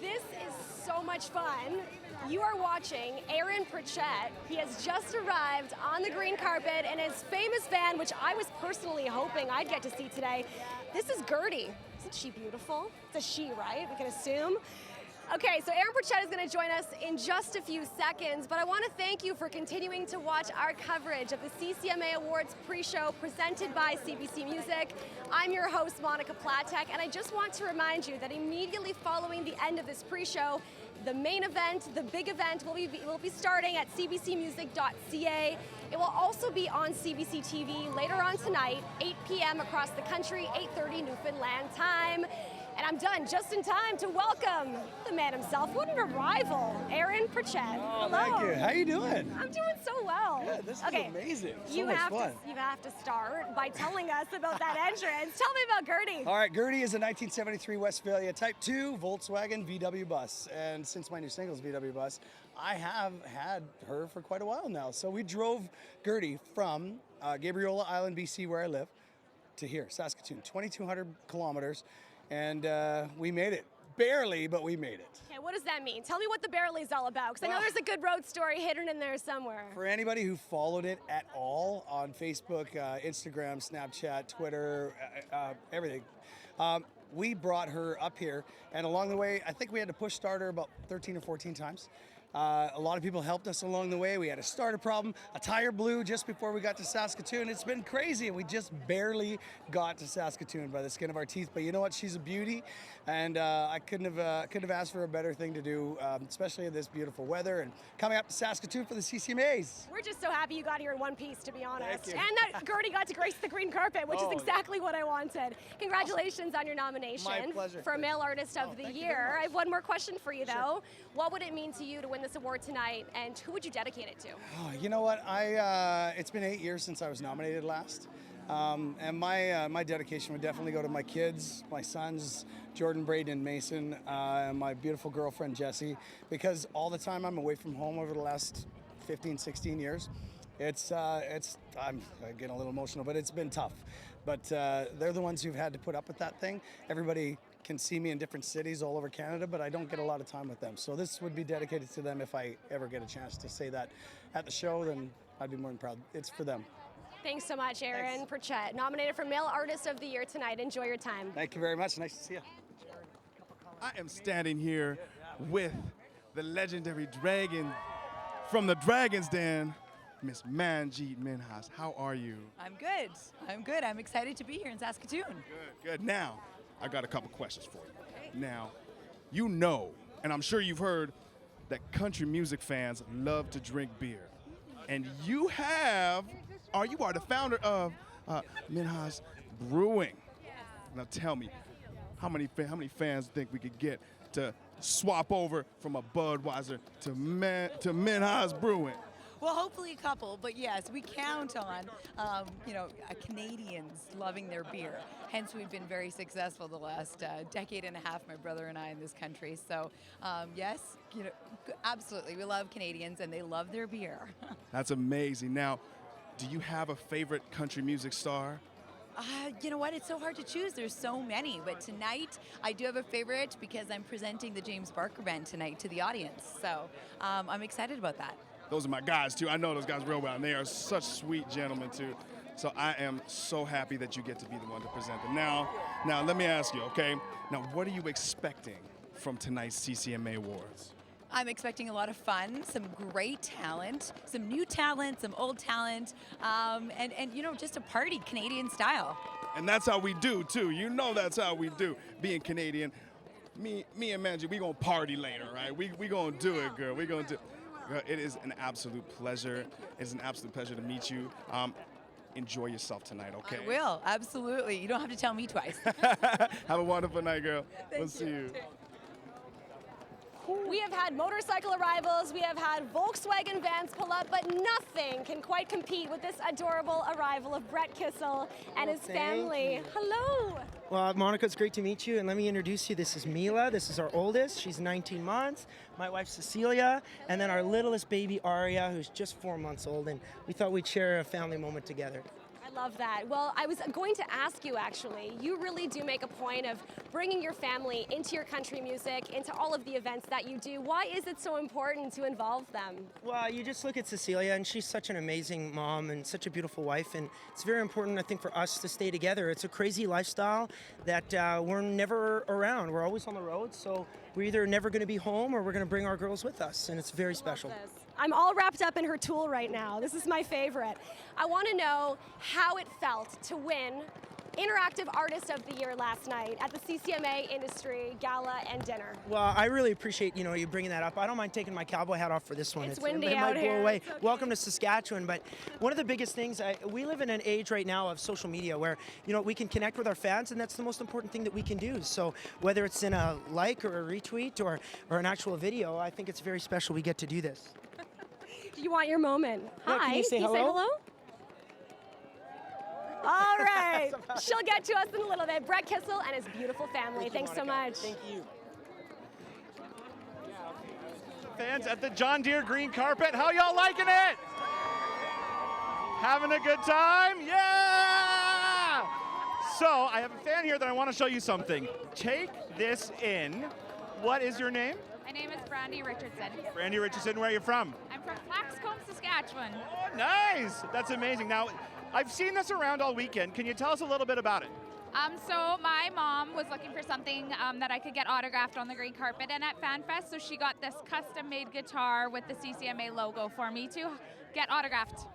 This is so much fun. You are watching Aaron Frechette. He has just arrived on the green carpet, and his famous fan, which I was personally hoping I'd get to see today. This is Gertie. Isn't she beautiful? It's a she, right? We can assume. Okay, so Erin Frechette is going to join us in just a few seconds, but I want to thank you for continuing to watch our coverage of the CCMA Awards pre-show presented by CBC Music. I'm your host, Monika Platek, and I just want to remind you that immediately following the end of this pre-show, the main event, the big event, will be starting at cbcmusic.ca. It will also be on CBC TV later on tonight, 8 p.m. across the country, 8:30 Newfoundland time. And I'm done just in time to welcome the man himself. What an arrival, Erin Frechette. Oh, Hello. thank you. How you doing? I'm doing so well. Yeah, this is amazing. So you much have fun. you have to start by telling us about that entrance. Tell me about Gertie. All right, Gertie is a 1973 Westphalia Type 2 Volkswagen VW bus. And since my new single's VW bus, I have had her for quite a while now. So we drove Gertie from Gabriola Island, BC, where I live, to here, Saskatoon, 2,200 kilometers. And we made it. Barely, but we made it. Okay, what does that mean? Tell me what the barely is all about, because I know there's a good road story hidden in there somewhere. For anybody who followed it at all on Facebook, Instagram, Snapchat, Twitter, everything, we brought her up here. And along the way, I think we had to push start her about 13 or 14 times. A lot of people helped us along the way. We had a starter problem. A tire blew just before we got to Saskatoon. It's been crazy. We just barely got to Saskatoon by the skin of our teeth. But you know what? She's a beauty, and I couldn't have asked for a better thing to do, especially in this beautiful weather and coming up to Saskatoon for the CCMAs. We're just so happy you got here in one piece, to be honest. Thank you. And that Gertie got to grace the green carpet, which is exactly what I wanted. Congratulations on your nomination My pleasure. for Male Artist of the Year. I have one more question for you, though. What would it mean to you to win this award tonight, and who would you dedicate it to? Oh, you know what? It's been 8 years since I was nominated last. And my dedication would definitely go to my kids, my sons, Jordan, Braden, and Mason, and my beautiful girlfriend, Jessie, because all the time I'm away from home over the last 15, 16 years, I'm getting a little emotional, but it's been tough. But they're the ones who've had to put up with that thing. Everybody can see me in different cities all over Canada, but I don't get a lot of time with them. So this would be dedicated to them. If I ever get a chance to say that at the show, then I'd be more than proud. It's for them. Thanks so much, Erin Frechette. Nominated for Male Artist of the Year tonight. Enjoy your time. Thank you very much. Nice to see you. I am standing here with the legendary dragon from the Dragon's Den, Miss Manjeet Minhas. How are you? I'm good. I'm good. I'm excited to be here in Saskatoon. Good. Now, I got a couple questions for you. Now, you know, and I'm sure you've heard that country music fans love to drink beer. And you are the founder of Minhas Brewing. Now tell me, how many fans think we could get to swap over from a Budweiser to Minhas Brewing? Well, hopefully a couple, but yes, we count on, Canadians loving their beer. Hence, we've been very successful the last decade and a half, my brother and I, in this country. So, yes, absolutely, we love Canadians and they love their beer. That's amazing. Now, do you have a favorite country music star? You know what? It's so hard to choose. There's so many. But tonight, I do have a favorite because I'm presenting the James Barker Band tonight to the audience. So I'm excited about that. Those are my guys, too. I know those guys real well, and they are such sweet gentlemen, too. So I am so happy that you get to be the one to present them. Now, let me ask you, okay? Now, what are you expecting from tonight's CCMA Awards? I'm expecting a lot of fun, some great talent, some new talent, some old talent, and just a party, Canadian style. And that's how we do, too. You know that's how we do, being Canadian. Me and Manjeet, we gonna party later, right? We gonna do it, girl. We gonna do. Girl, it is an absolute pleasure. It's an absolute pleasure to meet you. Enjoy yourself tonight, okay? I will, absolutely. You don't have to tell me twice. Have a wonderful night, girl. We'll see you. We have had motorcycle arrivals, we have had Volkswagen vans pull up, but nothing can quite compete with this adorable arrival of Brett Kissel and his family. Hello. Well, Monika, it's great to meet you, and let me introduce you. This is Mila. This is our oldest. She's 19 months. My wife, Cecilia, and then our littlest baby, Aria, who's just 4 months old, and we thought we'd share a family moment together. I love that. Well, I was going to ask you actually, you really do make a point of bringing your family into your country music, into all of the events that you do. Why is it so important to involve them? Well, you just look at Cecilia, and she's such an amazing mom and such a beautiful wife, and it's very important, I think, for us to stay together. It's a crazy lifestyle that we're never around. We're always on the road, so we're either never going to be home or we're going to bring our girls with us, and it's very special. I'm all wrapped up in her tulle right now. This is my favorite. I want to know how it felt to win Interactive Artist of the Year last night at the CCMA Industry Gala and Dinner. Well, I really appreciate, you bringing that up. I don't mind taking my cowboy hat off for this one. It's windy it out might here. blow away. It's okay. Welcome to Saskatchewan. But one of the biggest things, we live in an age right now of social media where, we can connect with our fans, and that's the most important thing that we can do. So whether it's in a like or a retweet or an actual video, I think it's very special we get to do this. Do you want your moment? Yeah, Hi. can you say hello? hello? All right. She'll get to us in a little bit. Brett Kissel and his beautiful family. Thanks so much. Thank you. Fans at the John Deere green carpet, how y'all liking it? Having a good time? Yeah! So I have a fan here that I want to show you something. Take this in. What is your name? My name is Brandy Richardson. Brandy Richardson, where are you from? I'm from Flaxcombe, Saskatchewan. Oh, nice! That's amazing. Now, I've seen this around all weekend. Can you tell us a little bit about it? So my mom was looking for something that I could get autographed on the green carpet and at FanFest, so she got this custom-made guitar with the CCMA logo for me to get autographed.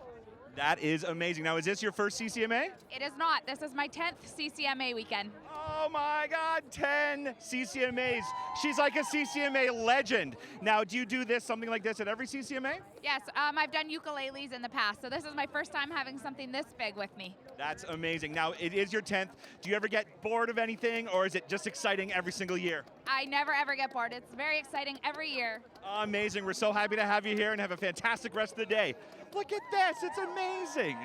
That is amazing. Now, is this your first CCMA? It is not. This is my 10th CCMA weekend. Oh my God, 10 CCMAs. She's like a CCMA legend. Now, do you do something like this at every CCMA? Yes, I've done ukuleles in the past, so this is my first time having something this big with me. That's amazing. Now, it is your 10th. Do you ever get bored of anything, or is it just exciting every single year? I never ever get bored. It's very exciting every year. Amazing. We're so happy to have you here and have a fantastic rest of the day. Look at this. It's amazing.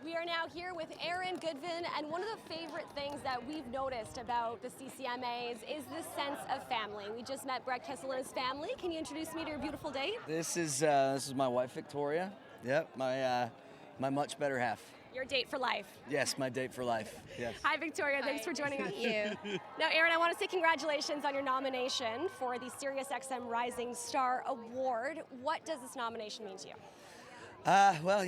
We are now here with Erin Goodman, and one of the favorite things that we've noticed about the CCMAs is this sense of family. We just met Brett Kissel and his family. Can you introduce me to your beautiful date? This is my wife Victoria. Yep, my much better half. Your date for life. Yes, my date for life. Yes. Hi, Victoria. Thanks for joining us. Thank you. Now, Erin, I want to say congratulations on your nomination for the SiriusXM Rising Star Award. What does this nomination mean to you? Well,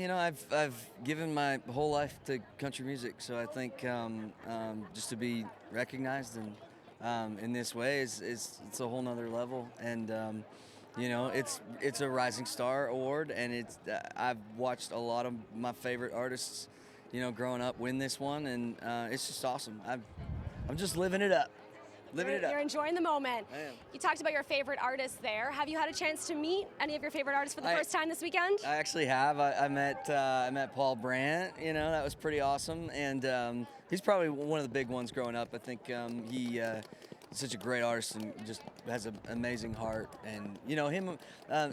I've given my whole life to country music, so I think just to be recognized and in this way is it's a whole nother level. And it's a Rising Star Award, and I've watched a lot of my favorite artists, growing up win this one, and it's just awesome. I'm just living it up. You're enjoying the moment. I am. You talked about your favorite artists there. Have you had a chance to meet any of your favorite artists for the first time this weekend? I actually have. I met Paul Brandt. That was pretty awesome, and he's probably one of the big ones growing up. I think he's such a great artist and just has an amazing heart. And him.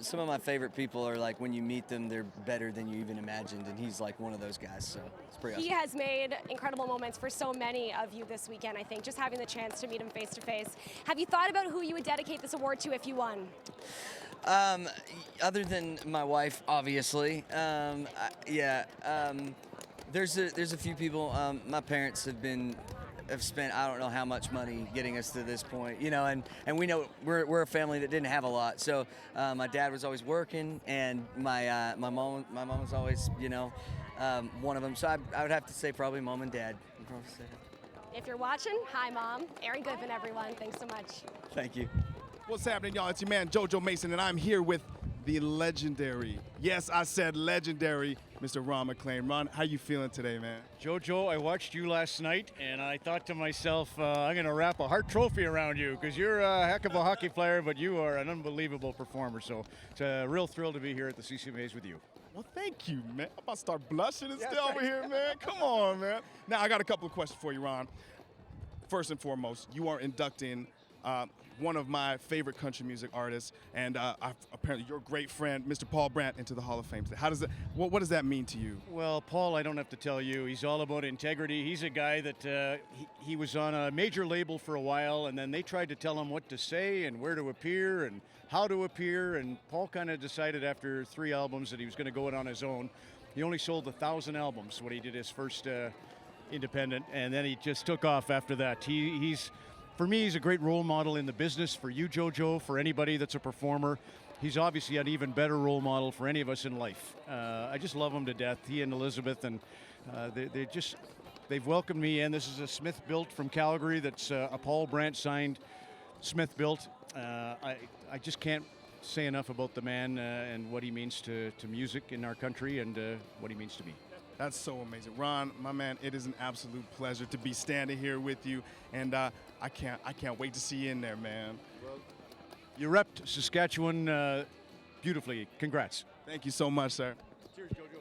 Some of my favorite people are like when you meet them, they're better than you even imagined, and he's like one of those guys. So it's pretty awesome. He has made incredible moments for so many of you this weekend, I think, just having the chance to meet him face to face. Have you thought about who you would dedicate this award to if you won? Other than my wife, obviously. There's a few people. My parents have spent I don't know how much money getting us to this point, and we know we're a family that didn't have a lot. So my dad was always working, and my mom was always one of them. So I would have to say probably mom and dad. If you're watching, hi, Mom. Erin Goodman, everyone. Thanks so much. Thank you. What's happening, y'all? It's your man, Jojo Mason, and I'm here with the legendary, yes, I said legendary, Mr. Ron MacLean. Ron, how you feeling today, man? Jojo, I watched you last night, and I thought to myself, I'm going to wrap a Hart Trophy around you, because you're a heck of a hockey player, but you are an unbelievable performer. So it's a real thrill to be here at the CCMAs with you. Well, thank you, man. I'm about to start blushing and still over here, man. Come on, man. Now, I got a couple of questions for you, Ron. First and foremost, you are inducting one of my favorite country music artists, and apparently your great friend, Mr. Paul Brandt, into the Hall of Fame. How does that? What does that mean to you? Well, Paul, I don't have to tell you. He's all about integrity. He's a guy that he was on a major label for a while, and then they tried to tell him what to say and where to appear and how to appear, and Paul kind of decided after 3 albums that he was going to go it on his own. He only sold 1,000 albums when he did his first independent, and then he just took off after that. For me, he's a great role model in the business, for you, Jojo, for anybody that's a performer. He's obviously an even better role model for any of us in life. I just love him to death, he and Elizabeth, and they've welcomed me in. This is a Smith built from Calgary that's a Paul Brandt signed Smith built. I just can't say enough about the man and what he means to music in our country and what he means to me. That's so amazing. Ron, my man, it is an absolute pleasure to be standing here with you, and I can't wait to see you in there, man. You repped Saskatchewan beautifully. Congrats. Thank you so much, sir. Cheers, Jojo.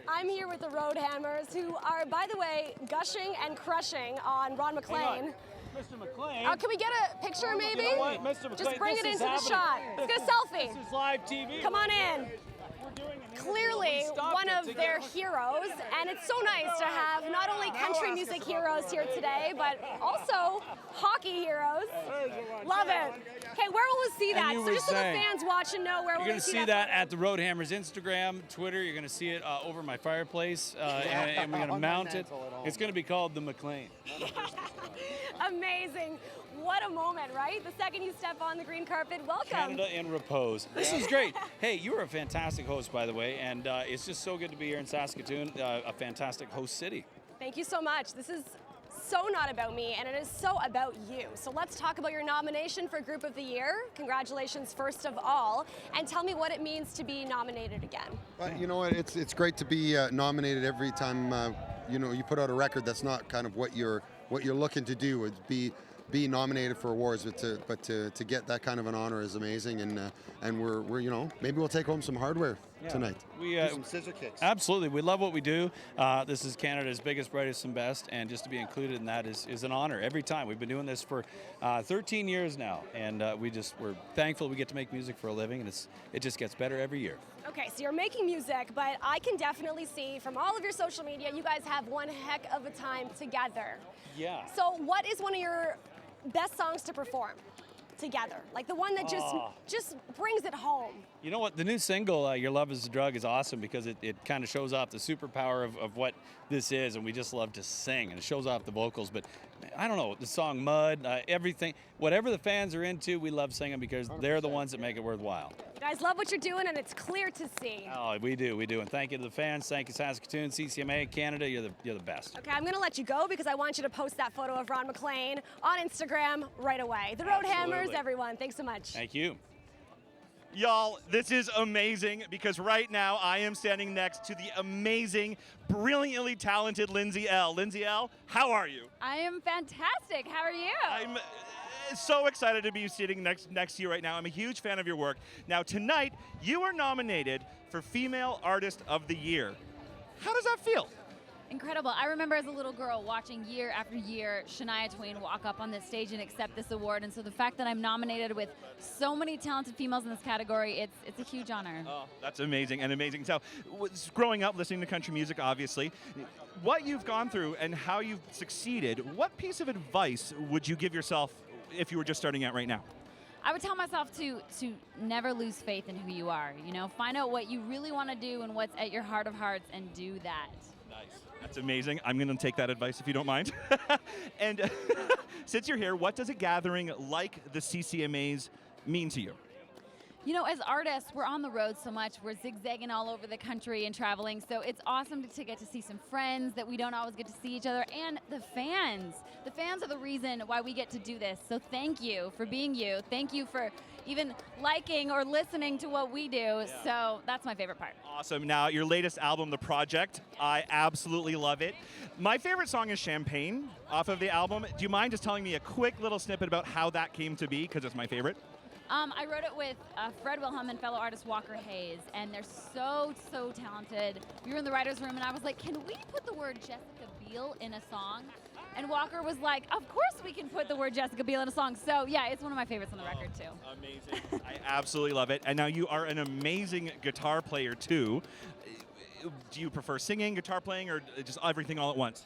I'm here with the Roadhammers, who are, by the way, gushing and crushing on Ron MacLean. Mr. MacLean. Can we get a picture, maybe? You know what, Mr. MacLean, Just bring it into the happening. shot. Let's get a selfie. This is live TV. Come on in. Clearly one of their heroes, and it's so nice to have not only country music heroes here today, but also hockey heroes. Love it. Okay, where will we see that? So just so the fans watch and know where we'll see that. You're going to see that at the Roadhammers Instagram, Twitter. You're going to see it over my fireplace, and we're going to mount it. It's going to be called the MacLean. Amazing. What a moment, right? The second you step on the green carpet, welcome. Canada in repose. This is great. Hey, you were a fantastic host, by the way, and it's just so good to be here in Saskatoon, a fantastic host city. Thank you so much. This is so not about me, and it is so about you. So let's talk about your nomination for Group of the Year. Congratulations, first of all, and tell me what it means to be nominated again. You know what? It's great to be nominated every time. You put out a record that's not kind of what you're looking to do. It'd be nominated for awards, but to get that kind of an honor is amazing, and we're maybe we'll take home some hardware tonight. We do some scissor kicks. Absolutely, we love what we do. This is Canada's biggest, brightest, and best, and just to be included in that is an honor every time. We've been doing this for 13 years now, and we're thankful we get to make music for a living, and it just gets better every year. Okay, so you're making music, but I can definitely see from all of your social media, you guys have one heck of a time together. Yeah. So what is one of your best songs to perform together? Like the one that just brings it home. You know what? The new single, Your Love is a Drug, is awesome because it kind of shows off the superpower of what this is, and we just love to sing, and it shows off the vocals. But I don't know, the song Mud, everything, whatever the fans are into, we love singing because they're the ones that make it worthwhile. You guys love what you're doing, and it's clear to see. Oh, we do. And thank you to the fans. Thank you, Saskatoon, CCMA, Canada. You're the best. Okay, I'm going to let you go because I want you to post that photo of Ron MacLean on Instagram right away. The Roadhammers, everyone. Thanks so much. Thank you. Y'all, this is amazing because right now I am standing next to the amazing, brilliantly talented Lindsey Elle. Lindsey Elle, how are you? I am fantastic. How are you? I'm so excited to be sitting next to you right now. I'm a huge fan of your work. Now, tonight, you are nominated for Female Artist of the Year. How does that feel? Incredible. I remember as a little girl watching year after year Shania Twain walk up on this stage and accept this award, and so the fact that I'm nominated with so many talented females in this category, it's a huge honor. Oh, that's amazing and amazing. So, growing up listening to country music, obviously, what you've gone through and how you've succeeded, what piece of advice would you give yourself if you were just starting out right now? I would tell myself to never lose faith in who you are. Find out what you really want to do and what's at your heart of hearts and do that. Nice. That's amazing. I'm going to take that advice if you don't mind. And since you're here, what does a gathering like the CCMAs mean to you? As artists, we're on the road so much. We're zigzagging all over the country and traveling. So it's awesome to get to see some friends that we don't always get to see each other. And the fans. The fans are the reason why we get to do this. So thank you for being you. Thank you for even liking or listening to what we do. Yeah. So that's my favorite part. Awesome. Now, your latest album, The Project, I absolutely love it. My favorite song is Champagne off of the album. Do you mind just telling me a quick little snippet about how that came to be? Because it's my favorite. I wrote it with Fred Wilhelm and fellow artist Walker Hayes, and they're so talented. We were in the writer's room, and I was like, can we put the word Jessica Biel in a song? And Walker was like, of course we can put the word Jessica Biel in a song. So yeah, it's one of my favorites on the record too. Amazing. I absolutely love it. And now you are an amazing guitar player too. Do you prefer singing, guitar playing, or just everything all at once?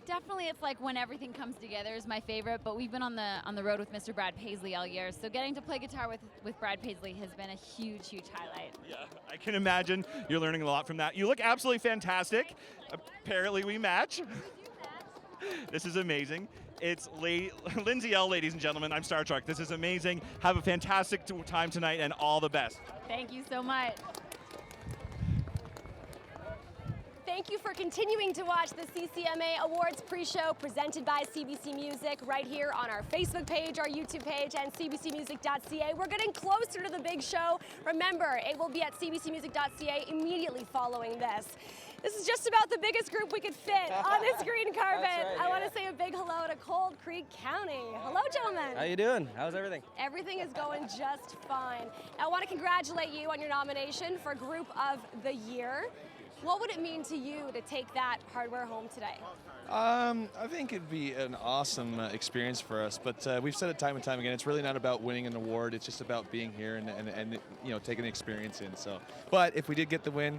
Definitely, it's like when everything comes together is my favorite. But we've been on the road with Mr. Brad Paisley all year, so getting to play guitar with Brad Paisley has been a huge, huge highlight. Yeah, I can imagine you're learning a lot from that. You look absolutely fantastic. Apparently, we match. This is amazing. It's Lindsey Elle, ladies and gentlemen. I'm Star Trek. This is amazing. Have a fantastic time tonight, and all the best. Thank you so much. Thank you for continuing to watch the CCMA Awards pre-show presented by CBC Music right here on our Facebook page, our YouTube page, and cbcmusic.ca. We're getting closer to the big show. Remember, it will be at cbcmusic.ca immediately following this. This is just about the biggest group we could fit on this green carpet. Right, I want to say a big hello to Cold Creek County. Hello, gentlemen. How you doing? How's everything? Everything is going just fine. I want to congratulate you on your nomination for Group of the Year. What would it mean to you to take that hardware home today? I think it'd be an awesome experience for us, but we've said it time and time again, it's really not about winning an award, it's just about being here and you know, taking the experience in. So, but if we did get the win,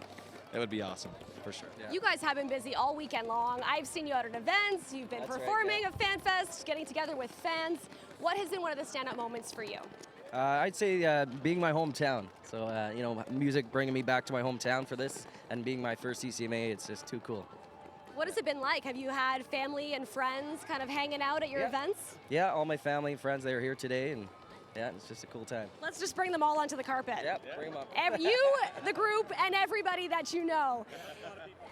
that would be awesome, for sure. Yeah. You guys have been busy all weekend long. I've seen you out at events, you've been performing at Fan Fest, getting together with fans. What has been one of the standout moments for you? I'd say being my hometown. So, you know, music bringing me back to my hometown for this, and being my first CCMA, it's just too cool. What has it been like? Have you had family and friends kind of hanging out at your events? Yeah, all my family and friends, they are here today, and yeah, it's just a cool time. Let's just bring them all onto the carpet. Yep, bring them up. You, the group, and everybody that you know.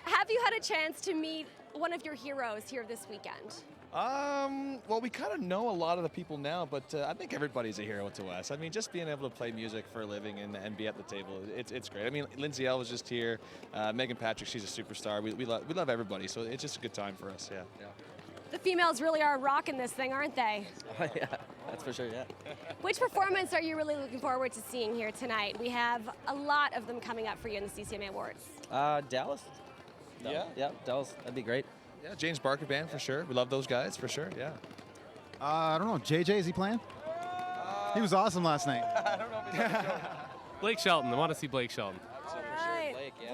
Have you had a chance to meet one of your heroes here this weekend? Well, we kind of know a lot of the people now, but I think everybody's a hero to us. I mean, just being able to play music for a living and be at the table, it's great. I mean, Lindsey Elle was just here. Megan Patrick, she's a superstar. We love everybody, so it's just a good time for us, yeah. The females really are rocking this thing, aren't they? Oh, yeah, that's for sure, yeah. Which performance are you really looking forward to seeing here tonight? We have a lot of them coming up for you in the CCMA Awards. Dallas. Yeah, Dallas, that'd be great. Yeah, James Barker Band for sure. We love those guys for sure, yeah. I don't know, JJ, is he playing? He was awesome last night. I don't know if he's Blake Shelton, I want to see Blake Shelton.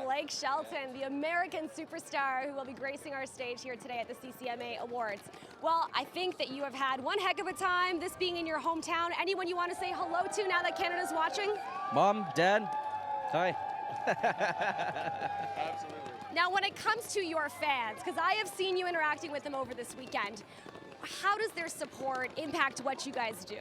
Blake Shelton, the American superstar who will be gracing our stage here today at the CCMA Awards. Well, I think that you have had one heck of a time, this being in your hometown. Anyone you want to say hello to now that Canada's watching? Mom, Dad, hi. Absolutely. Now, when it comes to your fans, because I have seen you interacting with them over this weekend, how does their support impact what you guys do?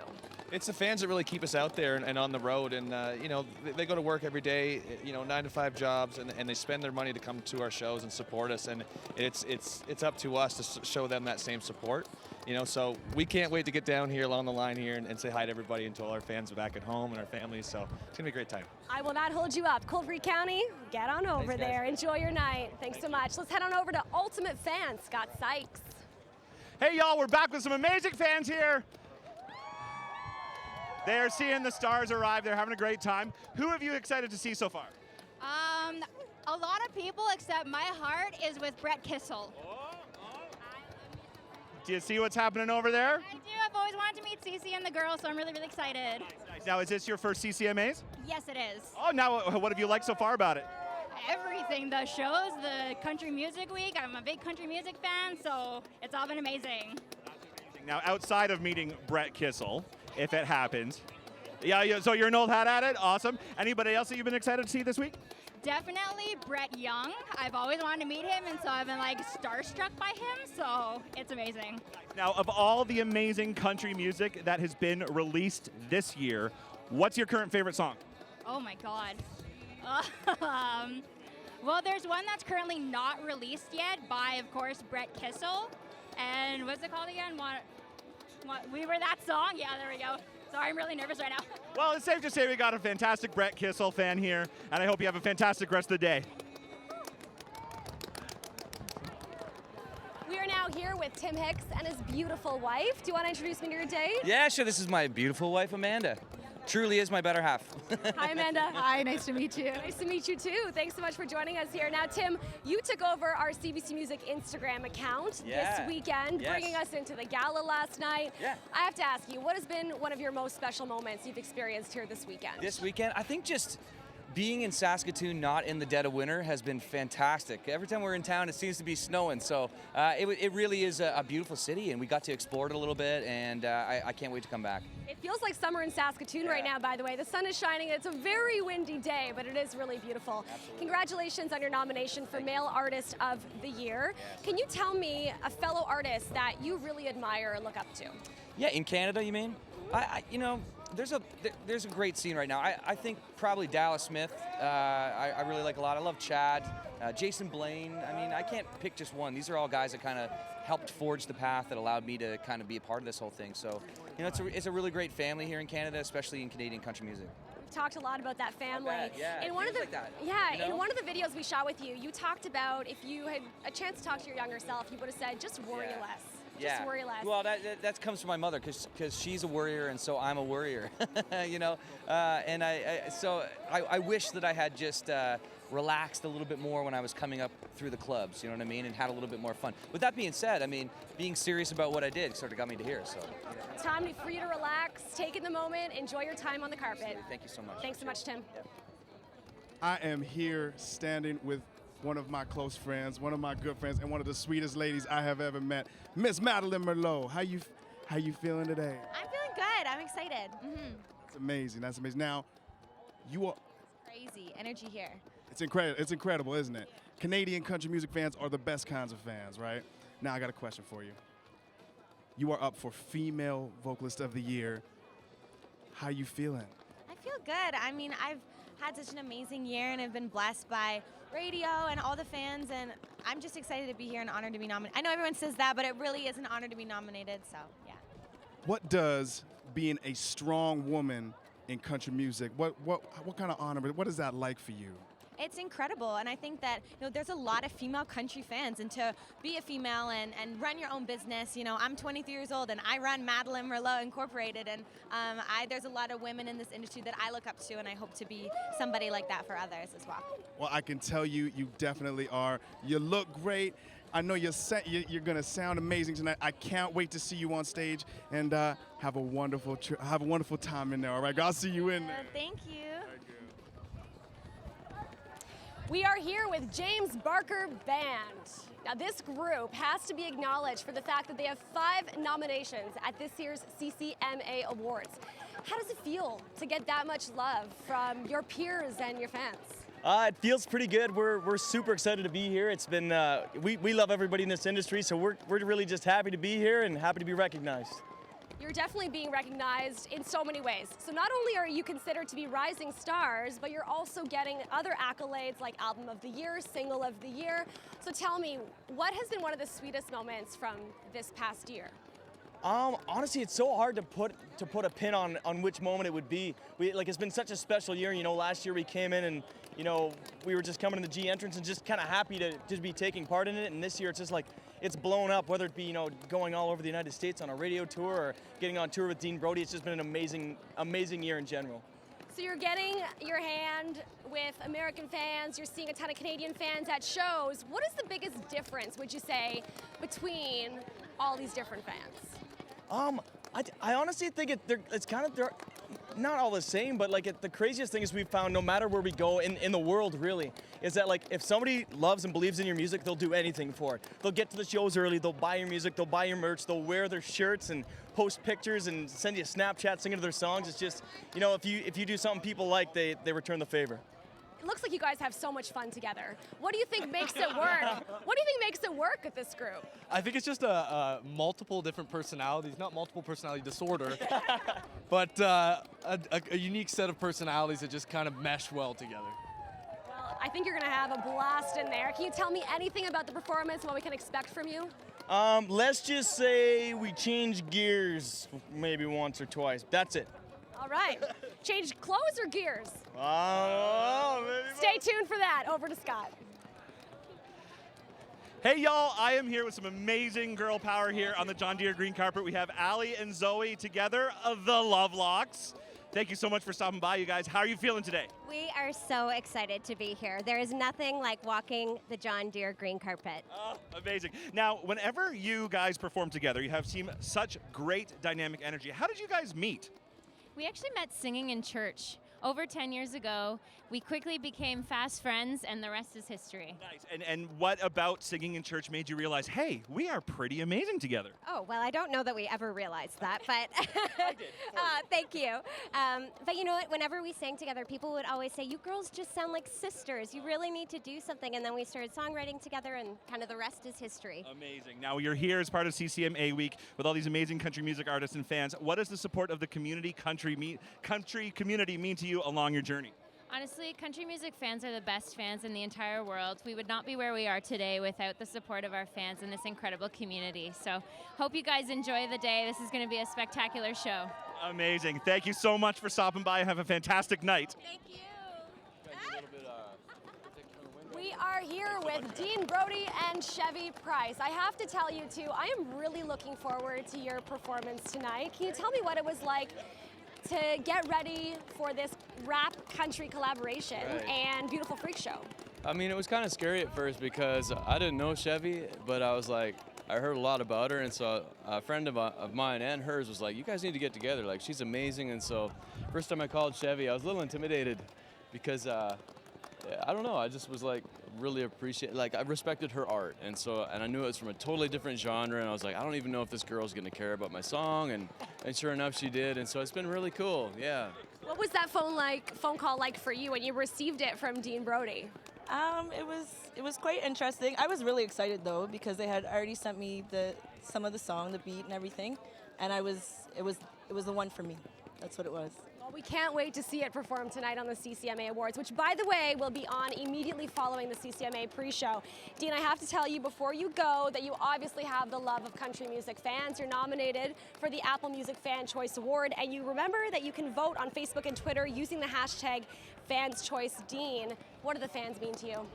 It's the fans that really keep us out there and on the road, and you know, they go to work every day, you know, 9 to 5 jobs, and they spend their money to come to our shows and support us, and it's up to us to show them that same support, you know. So we can't wait to get down here along the line here and say hi to everybody and to all our fans back at home and our families. So it's gonna be a great time. I will not hold you up. Cold Creek County, get on over there. Enjoy your night. Thanks so much. Let's head on over to Ultimate Fan, Scott Sykes. Hey y'all, we're back with some amazing fans here. They're seeing the stars arrive. They're having a great time. Who have you excited to see so far? A lot of people, except my heart is with Brett Kissel. Do you see what's happening over there? I do. I've always wanted to meet Cece and the girls, so I'm really, really excited. Nice. Now, is this your first CCMAs? Yes, it is. Oh, now what have you liked so far about it? Everything. The shows, the Country Music Week. I'm a big country music fan, so it's all been amazing. Now, outside of meeting Brett Kissel, if it happens. Yeah, so you're an old hat at it? Awesome. Anybody else that you've been excited to see this week? Definitely Brett Young. I've always wanted to meet him, and so I've been like starstruck by him, so it's amazing. Now, of all the amazing country music that has been released this year, what's your current favorite song? Oh my God. Well, there's one that's currently not released yet by, of course, Brett Kissel. And what's it called again? We Were That Song? Yeah, there we go. Sorry, I'm really nervous right now. Well, it's safe to say we got a fantastic Brett Kissel fan here, and I hope you have a fantastic rest of the day. We are now here with Tim Hicks and his beautiful wife. Do you want to introduce me to your date? Yeah, sure. This is my beautiful wife, Amanda. truly is my better half. Hi, Amanda. Hi, nice to meet you. Nice to meet you too. Thanks so much for joining us here. Now, Tim, you took over our CBC Music Instagram account this weekend, bringing us into the gala last night. Yeah. I have to ask you, what has been one of your most special moments you've experienced here this weekend? This weekend, I think just being in Saskatoon, not in the dead of winter, has been fantastic. Every time we're in town, it seems to be snowing, so it really is a beautiful city, and we got to explore it a little bit, and I can't wait to come back. It feels like summer in Saskatoon right now, by the way. The sun is shining. It's a very windy day, but it is really beautiful. Absolutely. Congratulations on your nomination for Male Artist of the Year. Can you tell me a fellow artist that you really admire or look up to? Yeah, in Canada, you mean? You know, there's a great scene right now. I think probably Dallas Smith. I really like a lot. I love Chad, Jason Blaine. I mean, I can't pick just one. These are all guys that kind of helped forge the path that allowed me to kind of be a part of this whole thing. So, you know, it's a really great family here in Canada, especially in Canadian country music. We've talked a lot about that family. Yeah, in one of the like that, in one of the videos we shot with you, you talked about if you had a chance to talk to your younger self, you would have said, just worry less. Just worry less. Well, that comes from my mother because she's a worrier and so I'm a worrier, you know. And I wish that I had just relaxed a little bit more when I was coming up through the clubs, you know what I mean, and had a little bit more fun. With that being said, I mean, being serious about what I did sort of got me to here. So. It's time for you to relax, take in the moment, enjoy your time on the carpet. Thank you so much. Thanks so much, Tim. I am here standing with one of my close friends, one of my good friends, and one of the sweetest ladies I have ever met, Miss Madeline Merlot. How you feeling today? I'm feeling good. I'm excited. That's amazing. That's amazing. Now, you are Crazy energy here. It's incredible. It's incredible, isn't it? Canadian country music fans are the best kinds of fans, right? Now I got a question for you. You are up for Female Vocalist of the Year. How you feeling? I feel good. I mean, I've had such an amazing year and I've been blessed by radio and all the fans, and I'm just excited to be here and honored to be nominated. I know everyone says that, but it really is an honor to be nominated, so yeah. What does being a strong woman in country music, what kind of honor, what is that like for you? It's incredible, and I think that there's a lot of female country fans, and to be a female and run your own business, I'm 23 years old and I run Madeline Merlot Incorporated, and there's a lot of women in this industry that I look up to, and I hope to be somebody like that for others as well. Well, I can tell you, you definitely are. You look great. I know you're going to sound amazing tonight. I can't wait to see you on stage, and have a wonderful time in there. All right, I'll see you in there. Thank you. We are here with James Barker Band. Now, this group has to be acknowledged for the fact that they have 5 nominations at this year's CCMA Awards. How does it feel to get that much love from your peers and your fans? It feels pretty good. We're super excited to be here. It's been we love everybody in this industry, so we're really just happy to be here and happy to be recognized. You're definitely being recognized in so many ways. So not only are you considered to be rising stars, but you're also getting other accolades like Album of the Year, Single of the Year. So tell me, what has been one of the sweetest moments from this past year? Honestly, it's so hard to put a pin on which moment it would be. It's been such a special year. Last year we came in and we were just coming to the G entrance and just kind of happy to just be taking part in it. And this year it's just like it's blown up. Whether it be going all over the United States on a radio tour or getting on tour with Dean Brody, it's just been an amazing year in general. So you're getting your hand with American fans. You're seeing a ton of Canadian fans at shows. What is the biggest difference, would you say, between all these different fans? I honestly think it's kind of they're not all the same, but the craziest thing is we've found no matter where we go in the world really is that if somebody loves and believes in your music, they'll do anything for it. They'll get to the shows early, they'll buy your music, they'll buy your merch, they'll wear their shirts and post pictures and send you a Snapchat singing to their songs. It's just if you do something people like, they return the favor. It looks like you guys have so much fun together. What do you think makes it work? What do you think makes it work with this group? I think it's just multiple different personalities, not multiple personality disorder, but a unique set of personalities that just kind of mesh well together. Well, I think you're going to have a blast in there. Can you tell me anything about the performance, what we can expect from you? Let's just say we change gears maybe once or twice. That's it. All right. Change clothes or gears? Maybe Stay tuned for that. Over to Scott. Hey y'all, I am here with some amazing girl power here on the John Deere green carpet. We have Allie and Zoe together, the Lovelocks. Thank you so much for stopping by, you guys. How are you feeling today? We are so excited to be here. There is nothing like walking the John Deere green carpet. Oh, amazing. Now, whenever you guys perform together, you have seen such great dynamic energy. How did you guys meet? We actually met singing in church over 10 years ago. We quickly became fast friends, and the rest is history. Nice. And what about singing in church made you realize, hey, we are pretty amazing together? Oh, well, I don't know that we ever realized that, but I did. thank you. But you know what? Whenever we sang together, people would always say, you girls just sound like sisters. You really need to do something. And then we started songwriting together, and kind of the rest is history. Amazing. Now, you're here as part of CCMA Week with all these amazing country music artists and fans. What does the support of the country community mean to you along your journey? Honestly, country music fans are the best fans in the entire world. We would not be where we are today without the support of our fans and this incredible community. So hope you guys enjoy the day. This is going to be a spectacular show. Amazing. Thank you so much for stopping by. Have a fantastic night. Thank you. We are here with Dean Brody and Chevy Price. I have to tell you too, I am really looking forward to your performance tonight. Can you tell me what it was like to get ready for this rap country collaboration and Beautiful Freak Show? I mean, it was kind of scary at first because I didn't know Chevy, but I was like, I heard a lot about her, and so a friend of mine and hers was like, you guys need to get together, like she's amazing. And so first time I called Chevy, I was a little intimidated because I don't know, I just was like really I respected her art, and I knew it was from a totally different genre, and I was like, I don't even know if this girl's gonna care about my song, and sure enough she did, and so it's been really cool, yeah. What was that phone call like for you when you received it from Dean Brody? It was quite interesting. I was really excited though because they had already sent me some of the song, the beat and everything, and it was the one for me. That's what it was. Well, we can't wait to see it perform tonight on the CCMA Awards, which, by the way, will be on immediately following the CCMA pre-show. Dean, I have to tell you before you go that you obviously have the love of country music fans. You're nominated for the Apple Music Fan Choice Award, and you remember that you can vote on Facebook and Twitter using the hashtag FansChoiceDean. What do the fans mean to you?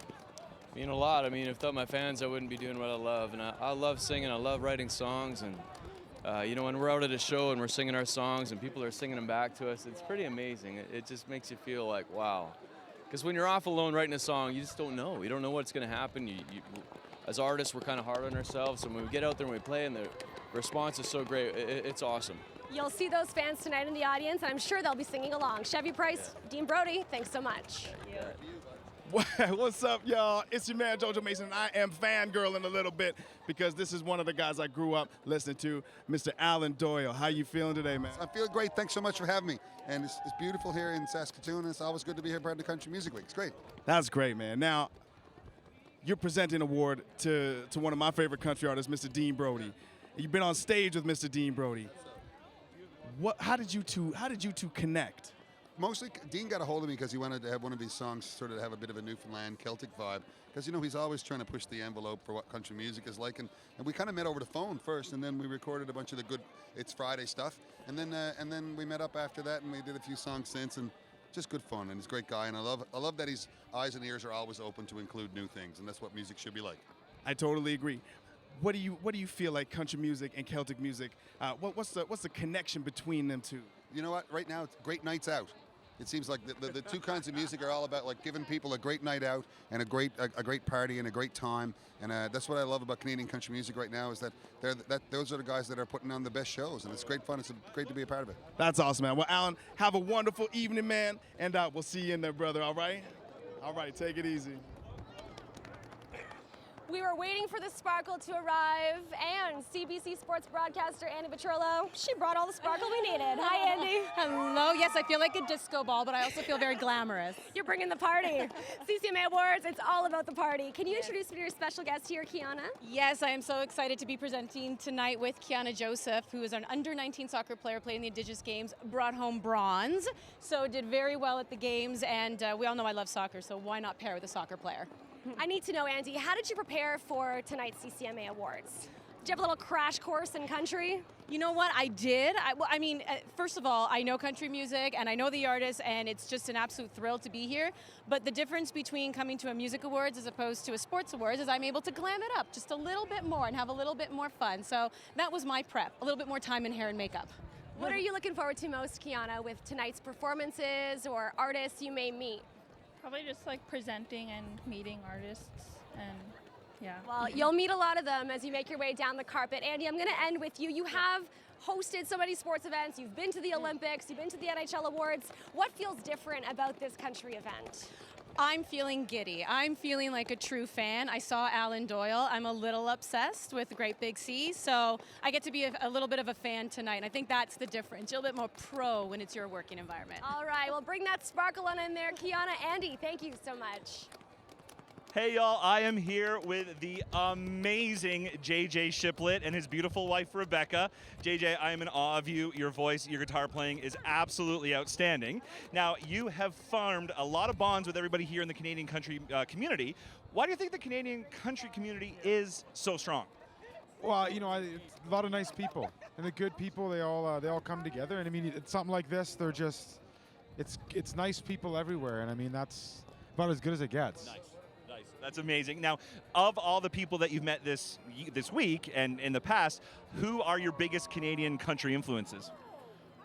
Mean a lot. I mean, without my fans, I wouldn't be doing what I love, and I love singing, I love writing songs, and you know, when we're out at a show and we're singing our songs and people are singing them back to us, it's pretty amazing. It just makes you feel like, wow. Because when you're off alone writing a song, you just don't know. You don't know what's going to happen. As artists, we're kind of hard on ourselves. And when we get out there and we play and the response is so great, it's awesome. You'll see those fans tonight in the audience, and I'm sure they'll be singing along. Chevy Price, Dean Brody, thanks so much. What's up, y'all? It's your man, Jojo Mason. I am fangirling a little bit because this is one of the guys I grew up listening to, Mr. Alan Doyle. How you feeling today, man? I feel great. Thanks so much for having me. And it's beautiful here in Saskatoon, and it's always good to be here part of the Country Music Week. It's great. That's great, man. Now, you're presenting an award to one of my favorite country artists, Mr. Dean Brody. You've been on stage with Mr. Dean Brody. How did you two connect? Mostly, Dean got a hold of me because he wanted to have one of his songs sort of have a bit of a Newfoundland Celtic vibe. Because, you know, he's always trying to push the envelope for what country music is like. And we kind of met over the phone first, and then we recorded a bunch of the good It's Friday stuff. And then we met up after that, and we did a few songs since, and just good fun. And he's a great guy, and I love that his eyes and ears are always open to include new things, and that's what music should be like. I totally agree. What do you feel like country music and Celtic music? What's the connection between them two? You know what? Right now, it's great nights out. It seems like the two kinds of music are all about like giving people a great night out and a great party and a great time. And that's what I love about Canadian country music right now is that those are the guys that are putting on the best shows, and it's great fun. It's great to be a part of it. That's awesome, man. Well, Alan, have a wonderful evening, man, and we'll see you in there, brother. All right? All right, take it easy. We were waiting for the sparkle to arrive, and CBC sports broadcaster Andy Petrillo, she brought all the sparkle we needed. Hi, Andy. Hello. Yes, I feel like a disco ball, but I also feel very glamorous. You're bringing the party. CCMA Awards, it's all about the party. Can you introduce me to your special guest here, Kiana? Yes, I am so excited to be presenting tonight with Kiana Joseph, who is an under-19 soccer player playing the Indigenous Games, brought home bronze, so did very well at the games, and we all know I love soccer, so why not pair with a soccer player? I need to know, Andy, how did you prepare for tonight's CCMA Awards? Did you have a little crash course in country? You know what, I did. I mean, first of all, I know country music and I know the artists, and it's just an absolute thrill to be here. But the difference between coming to a music awards as opposed to a sports awards is I'm able to glam it up just a little bit more and have a little bit more fun. So that was my prep, a little bit more time in hair and makeup. What are you looking forward to most, Kiana, with tonight's performances or artists you may meet? Probably just like presenting and meeting artists and yeah. Well, you'll meet a lot of them as you make your way down the carpet. Andy, I'm going to end with you. You have hosted so many sports events. You've been to the Olympics. You've been to the NHL Awards. What feels different about this country event? I'm feeling giddy. I'm feeling like a true fan. I saw Alan Doyle. I'm a little obsessed with Great Big Sea, so I get to be a little bit of a fan tonight. And I think that's the difference. You're a little bit more pro when it's your working environment. All right, well, bring that sparkle on in there. Kiana, Andy, thank you so much. Hey y'all, I am here with the amazing JJ Shiplet and his beautiful wife Rebecca. JJ, I am in awe of you. Your voice, your guitar playing is absolutely outstanding. Now, you have formed a lot of bonds with everybody here in the Canadian country community. Why do you think the Canadian country community is so strong? Well, you know, it's a lot of nice people, and the good people, they all come together. And I mean, it's something like this. They're just, it's nice people everywhere, and I mean that's about as good as it gets. Nice. That's amazing. Now, of all the people that you've met this week and in the past, who are your biggest Canadian country influences?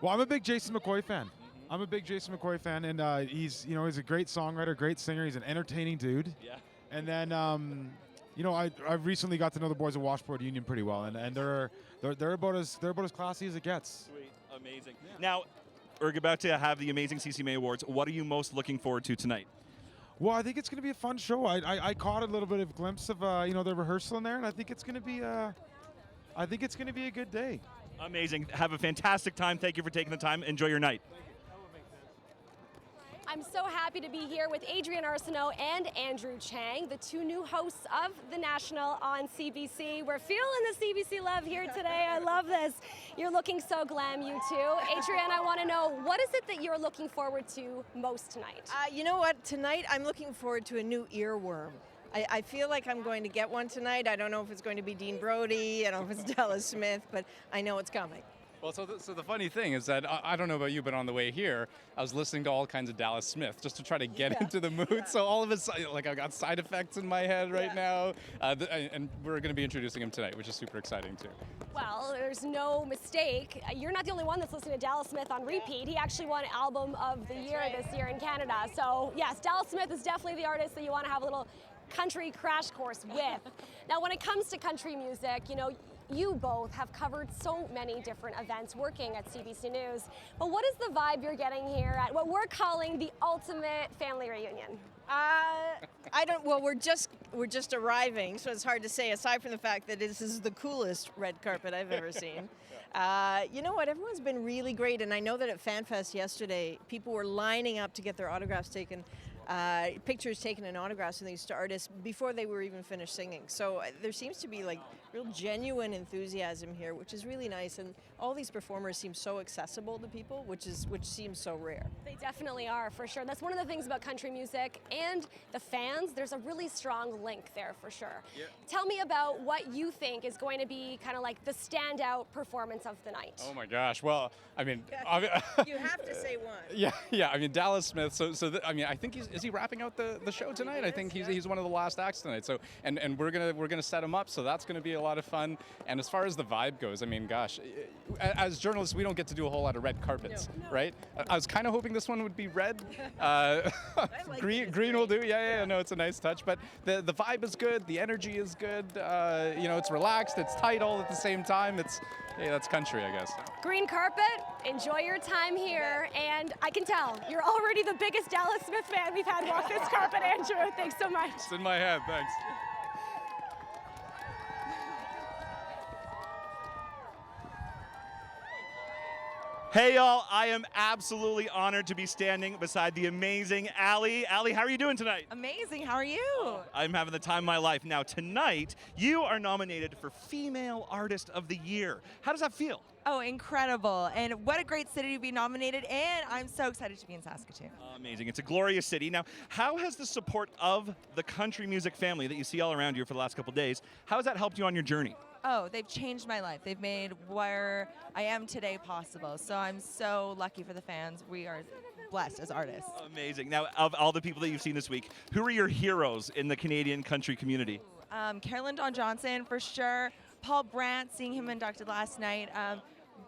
Well, I'm a big Jason McCoy fan. I'm a big Jason McCoy fan, and he's a great songwriter, great singer. He's an entertaining dude. Yeah. And then, I recently got to know the boys at Washboard Union pretty well, and they're about as classy as it gets. Sweet, amazing. Yeah. Now, we're about to have the amazing CCMA Awards. What are you most looking forward to tonight? Well, I think it's going to be a fun show. I caught a little bit of a glimpse of the rehearsal in there, and I think it's going to be a good day. Amazing. Have a fantastic time. Thank you for taking the time. Enjoy your night. I'm so happy to be here with Adrian Arsenault and Andrew Chang, the two new hosts of The National on CBC. We're feeling the CBC love here today. I love this. You're looking so glam, you two. Adrian, I want to know, what is it that you're looking forward to most tonight? You know what? Tonight I'm looking forward to a new earworm. I feel like I'm going to get one tonight. I don't know if it's going to be Dean Brody, I don't know if it's Dallas Smith, but I know it's coming. Well, so the funny thing is that I don't know about you, but on the way here, I was listening to all kinds of Dallas Smith just to try to get into the mood. Yeah. So all of a sudden, like I've got side effects in my head right now, and we're going to be introducing him tonight, which is super exciting too. Well, there's no mistake. You're not the only one that's listening to Dallas Smith on repeat. He actually won Album of the Year this year in Canada. So yes, Dallas Smith is definitely the artist that you want to have a little country crash course with. Now, when it comes to country music, you both have covered so many different events working at CBC News, but what is the vibe you're getting here at what we're calling the ultimate family reunion? Well, we're just arriving, so it's hard to say, aside from the fact that this is the coolest red carpet I've ever seen. You know what, everyone's been really great, and I know that at FanFest yesterday, people were lining up to get their autographs taken, pictures taken and autographs with these artists before they were even finished singing. So there seems to be like real genuine enthusiasm here, which is really nice. And all these performers seem so accessible to people, which seems so rare. They definitely are, for sure. That's one of the things about country music and the fans. There's a really strong link there, for sure. Yeah. Tell me about what you think is going to be kind of like the standout performance of the night. Oh my gosh! Well, I mean, you have to say one. Yeah. I mean, Dallas Smith. I think is he wrapping out the show tonight? I think he's one of the last acts tonight. So and we're gonna set him up. So that's gonna be a lot of fun. And as far as the vibe goes, I mean, gosh, as journalists, we don't get to do a whole lot of red carpets, right? I was kind of hoping this one would be red. Green will do. Yeah. No, it's a nice touch. But the vibe is good. The energy is good. It's relaxed. It's tight all at the same time. That's country, I guess. Green carpet, enjoy your time here. And I can tell, you're already the biggest Dallas Smith fan we've had walk this carpet, Andrew. Thanks so much. It's in my head, thanks. Hey y'all, I am absolutely honored to be standing beside the amazing Allie. Allie, how are you doing tonight? Amazing, how are you? I'm having the time of my life. Now tonight, you are nominated for Female Artist of the Year. How does that feel? Oh, incredible. And what a great city to be nominated, and I'm so excited to be in Saskatoon. Amazing, it's a glorious city. Now, how has the support of the country music family that you see all around you for the last couple days, how has that helped you on your journey? Oh, they've changed my life. They've made where I am today possible. So I'm so lucky for the fans. We are blessed as artists. Amazing. Now, of all the people that you've seen this week, who are your heroes in the Canadian country community? Carolyn Dawn Johnson, for sure. Paul Brandt, seeing him inducted last night.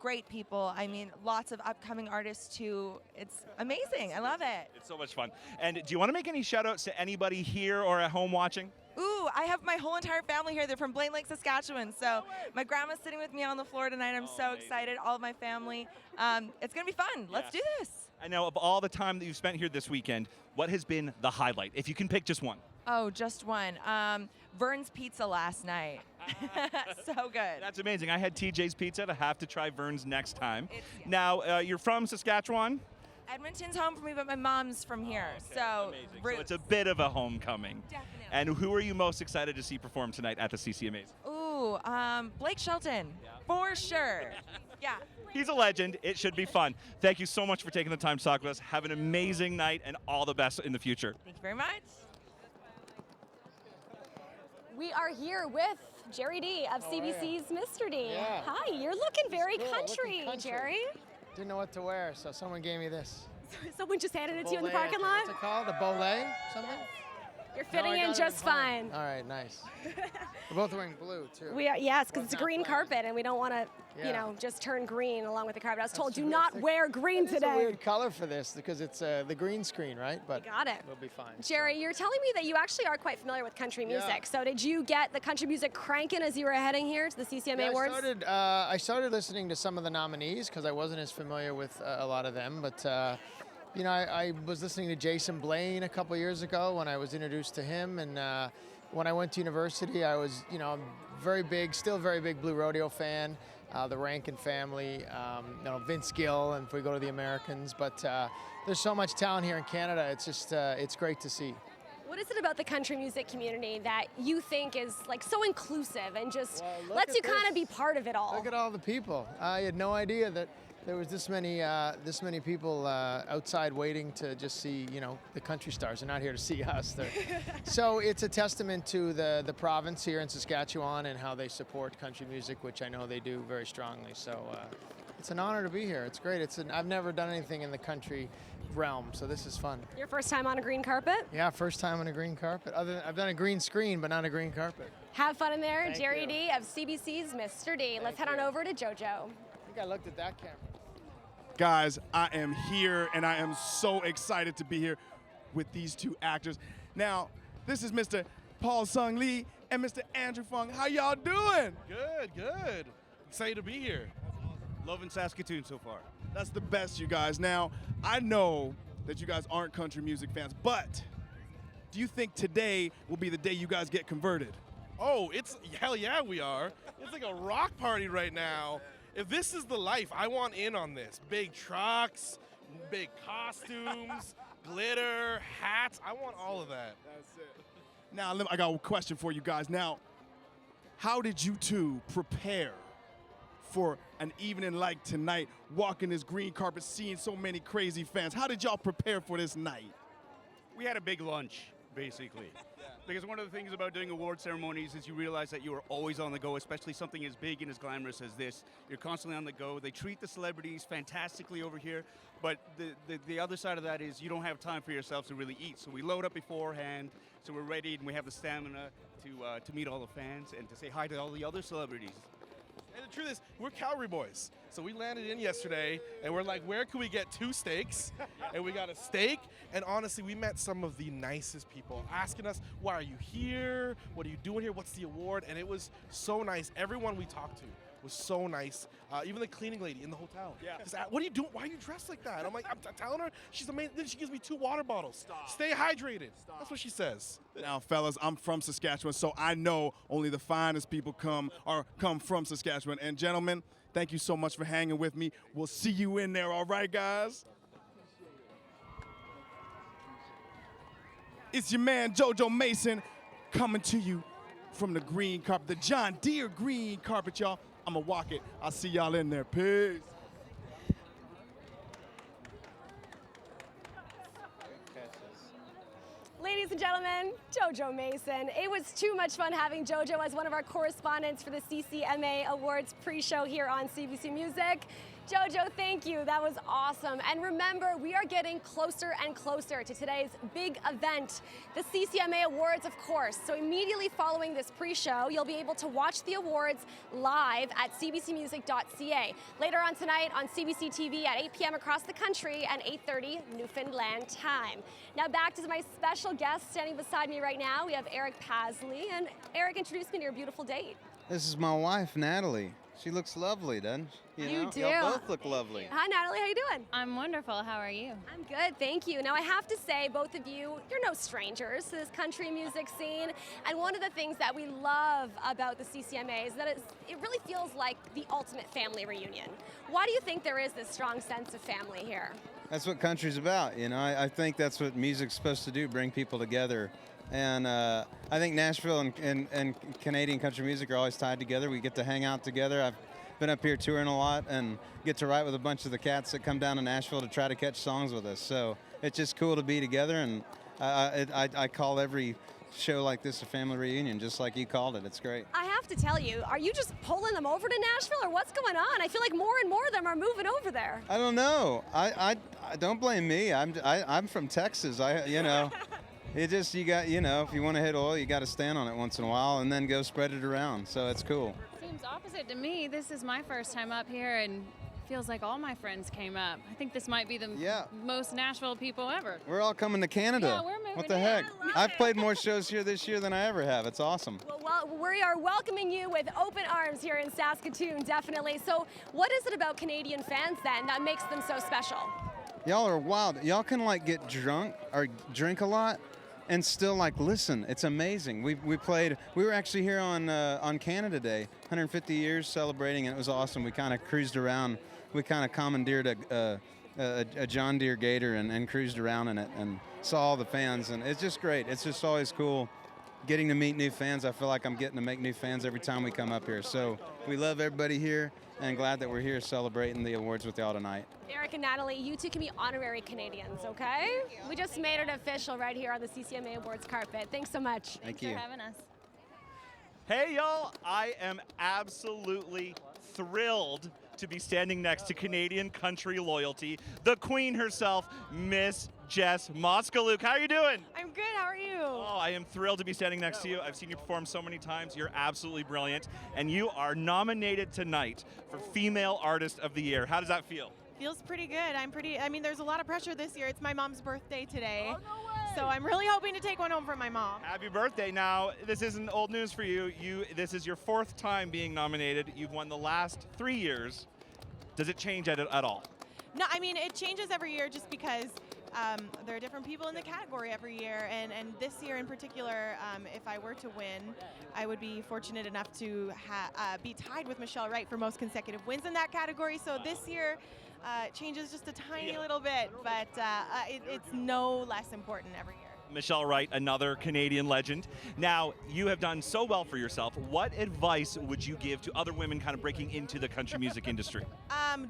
great people. I mean, lots of upcoming artists too. It's amazing. I love it. It's so much fun. And do you want to make any shout outs to anybody here or at home watching? Ooh, I have my whole entire family here. They're from Blaine Lake, Saskatchewan. So my grandma's sitting with me on the floor tonight. I'm so excited. All of my family. It's going to be fun. Let's do this. I know, of all the time that you've spent here this weekend, what has been the highlight? If you can pick just one. Oh, just one. Vern's Pizza last night. So good. That's amazing. I had TJ's Pizza. I have to try Vern's next time. Now, you're from Saskatchewan? Edmonton's home for me, but my mom's from here. So, So it's a bit of a homecoming. Definitely. And who are you most excited to see perform tonight at the CCMAs? Ooh, Blake Shelton, for sure. Yeah. He's a legend. It should be fun. Thank you so much for taking the time to talk with us. Have an amazing night and all the best in the future. Thank you very much. We are here with Jerry D of CBC's Mr. D. Yeah. Hi, you're looking very Cool, country, looking country. Jerry. Didn't know what to wear, so someone gave me this. Someone just handed it to you in the Bolay, parking lot? What's it called? A bolay? Something? You're No, fitting I in got it just time. fine. All right, nice. We're both wearing blue, too. We are, yes, because it's a Not green playing. carpet, and we don't want to, Yeah. you know, just turn green along with the carpet. I was told, do true. not wear green It's a today. weird color for this because it's the green screen, right? But got it. We'll be fine. Jerry, you're telling me that you actually are quite familiar with country music. Yeah. So did you get the country music cranking as you were heading here to the CCMA Yeah, Awards? I started listening to some of the nominees because I wasn't as familiar with a lot of them. But, you know, I was listening to Jason Blaine a couple years ago when I was introduced to him. And when I went to university, I was, you know, still very big Blue Rodeo fan. The Rankin family, you know, Vince Gill, and if we go to the Americans. But there's so much talent here in Canada. It's just, it's great to see. What is it about the country music community that you think is like so inclusive and just lets you kind of be part of it all? Look at all the people. I had no idea that there was this many people outside waiting to just see, you know, the country stars. They're not here to see us. So it's a testament to the province here in Saskatchewan and how they support country music, which I know they do very strongly. So it's an honor to be here. It's great. I've never done anything in the country realm, so this is fun. Your first time on a green carpet? Yeah, first time on a green carpet. I've done a green screen, but not a green carpet. Have fun in there. Thank Jerry you. D of CBC's Mr. D. Let's head on over to Jojo. I think I looked at that camera. Guys, I am here, and I am so excited to be here with these two actors. Now, this is Mr. Paul Sung Lee and Mr. Andrew Fung. How y'all doing? Good. Excited to be here. Loving Saskatoon so far. That's the best, you guys. Now, I know that you guys aren't country music fans, but do you think today will be the day you guys get converted? Oh, hell yeah, we are. It's like a rock party right now. If this is the life, I want in on this. Big trucks, big costumes, glitter, hats. I want all of that. That's it. Now, I got a question for you guys. Now, how did you two prepare for an evening like tonight, walking this green carpet, seeing so many crazy fans? How did y'all prepare for this night? We had a big lunch, basically. Because one of the things about doing award ceremonies is you realize that you are always on the go, especially something as big and as glamorous as this. You're constantly on the go. They treat the celebrities fantastically over here, but the other side of that is you don't have time for yourselves to really eat. So we load up beforehand, so we're ready and we have the stamina to meet all the fans and to say hi to all the other celebrities. And the truth is, we're Calgary boys. So we landed in yesterday, and we're like, where can we get 2 steaks? And we got a steak, and honestly, we met some of the nicest people asking us, why are you here? What are you doing here? What's the award? And it was so nice. Everyone we talked to was so nice. Even the cleaning lady in the hotel. Yeah. Just, what are you doing? Why are you dressed like that? I'm like, I'm telling her, she's amazing. Then she gives me 2 water bottles. Stop. Stay hydrated. That's what she says. Now, fellas, I'm from Saskatchewan, so I know only the finest people come from Saskatchewan. And gentlemen, thank you so much for hanging with me. We'll see you in there, all right, guys? It's your man, Jojo Mason, coming to you from the green carpet, the John Deere green carpet, y'all. I'm gonna walk it. I'll see y'all in there. Peace. Ladies and gentlemen, Jojo Mason. It was too much fun having Jojo as one of our correspondents for the CCMA Awards pre-show here on CBC Music. Jojo, thank you. That was awesome. And remember, we are getting closer and closer to today's big event, the CCMA Awards, of course. So immediately following this pre-show, you'll be able to watch the awards live at cbcmusic.ca. Later on tonight on CBC TV at 8 p.m. across the country and 8:30 Newfoundland time. Now back to my special guest standing beside me right now. We have Eric Pasley. And Eric, introduce me to your beautiful date. This is my wife, Natalie. She looks lovely, doesn't she? You do. Y'all both look lovely. Hi, Natalie. How you doing? I'm wonderful. How are you? I'm good, thank you. Now, I have to say, both of you, you're no strangers to this country music scene. And one of the things that we love about the CCMA is that it really feels like the ultimate family reunion. Why do you think there is this strong sense of family here? That's what country's about, you know. I think that's what music's supposed to do, bring people together. And I think Nashville and Canadian country music are always tied together. We get to hang out together. I've been up here touring a lot and get to write with a bunch of the cats that come down to Nashville to try to catch songs with us. So it's just cool to be together, and I call every show like this a family reunion, just like you called it. It's great. I have to tell you, are you just pulling them over to Nashville, or what's going on? I feel like more and more of them are moving over there. I don't know. I don't blame me. I'm from Texas. You know. It just, you got, you know, if you want to hit oil, you got to stand on it once in a while and then go spread it around. So it's cool. Seems opposite to me. This is my first time up here, and feels like all my friends came up. I think this might be the most Nashville people ever. We're all coming to Canada. Yeah, we're moving What the heck? I've played more shows here this year than I ever have. It's awesome. Well, we are welcoming you with open arms here in Saskatoon, definitely. So what is it about Canadian fans then that makes them so special? Y'all are wild. Y'all can like get drunk or drink a lot and still like listen. It's amazing. We were actually here on Canada Day, 150 years celebrating, and it was awesome. We kind of cruised around. We kind of commandeered a John Deere Gator and cruised around in it and saw all the fans, and it's just great. It's just always cool getting to meet new fans. I feel like I'm getting to make new fans every time we come up here. So we love everybody here, and glad that we're here celebrating the awards with y'all tonight. Eric and Natalie, you two can be honorary Canadians, okay? We just made it official right here on the CCMA Awards carpet. Thanks so much. Thanks for having us. Hey, y'all. I am absolutely thrilled to be standing next to Canadian country loyalty, the queen herself, Miss Jess Moskaluke. How are you doing? I'm good. How are you? Oh, I am thrilled to be standing next to you. I've seen you perform so many times. You're absolutely brilliant. And you are nominated tonight for Female Artist of the Year. How does that feel? Feels pretty good. I mean, there's a lot of pressure this year. It's my mom's birthday today. Oh, no way. So I'm really hoping to take one home for my mom. Happy birthday. Now, this isn't old news for you. This is your 4th time being nominated. You've won the last 3 years. Does it change at all? No, I mean, it changes every year just because there are different people in the category every year. And this year in particular, if I were to win, I would be fortunate enough to be tied with Michelle Wright for most consecutive wins in that category. So this year changes just a tiny little bit, but it's no less important every year. Michelle Wright, another Canadian legend. Now, you have done so well for yourself. What advice would you give to other women kind of breaking into the country music industry?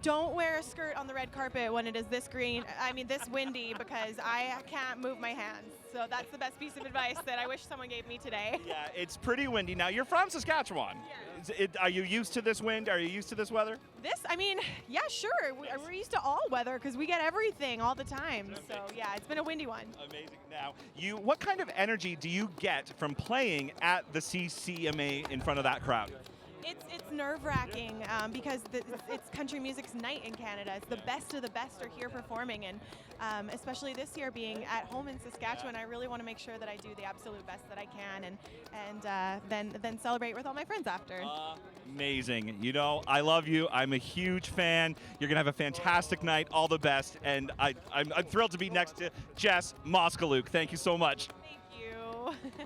Don't wear a skirt on the red carpet when it is this windy, because I can't move my hands. So that's the best piece of advice that I wish someone gave me today. Yeah, it's pretty windy. Now, you're from Saskatchewan. Yeah. Are you used to this wind? Are you used to this weather? Yeah, sure. We're used to all weather because we get everything all the time. So, yeah, it's been a windy one. Amazing. Now, what kind of energy do you get from playing at the CCMA in front of that crowd? It's nerve-wracking because it's country music's night in Canada. It's the best of the best are here performing, and especially this year being at home in Saskatchewan, I really want to make sure that I do the absolute best that I can, and then celebrate with all my friends after. Amazing. You know, I love you. I'm a huge fan. You're going to have a fantastic night. All the best. And I'm thrilled to be next to Jess Moskaluke. Thank you so much. Thank you.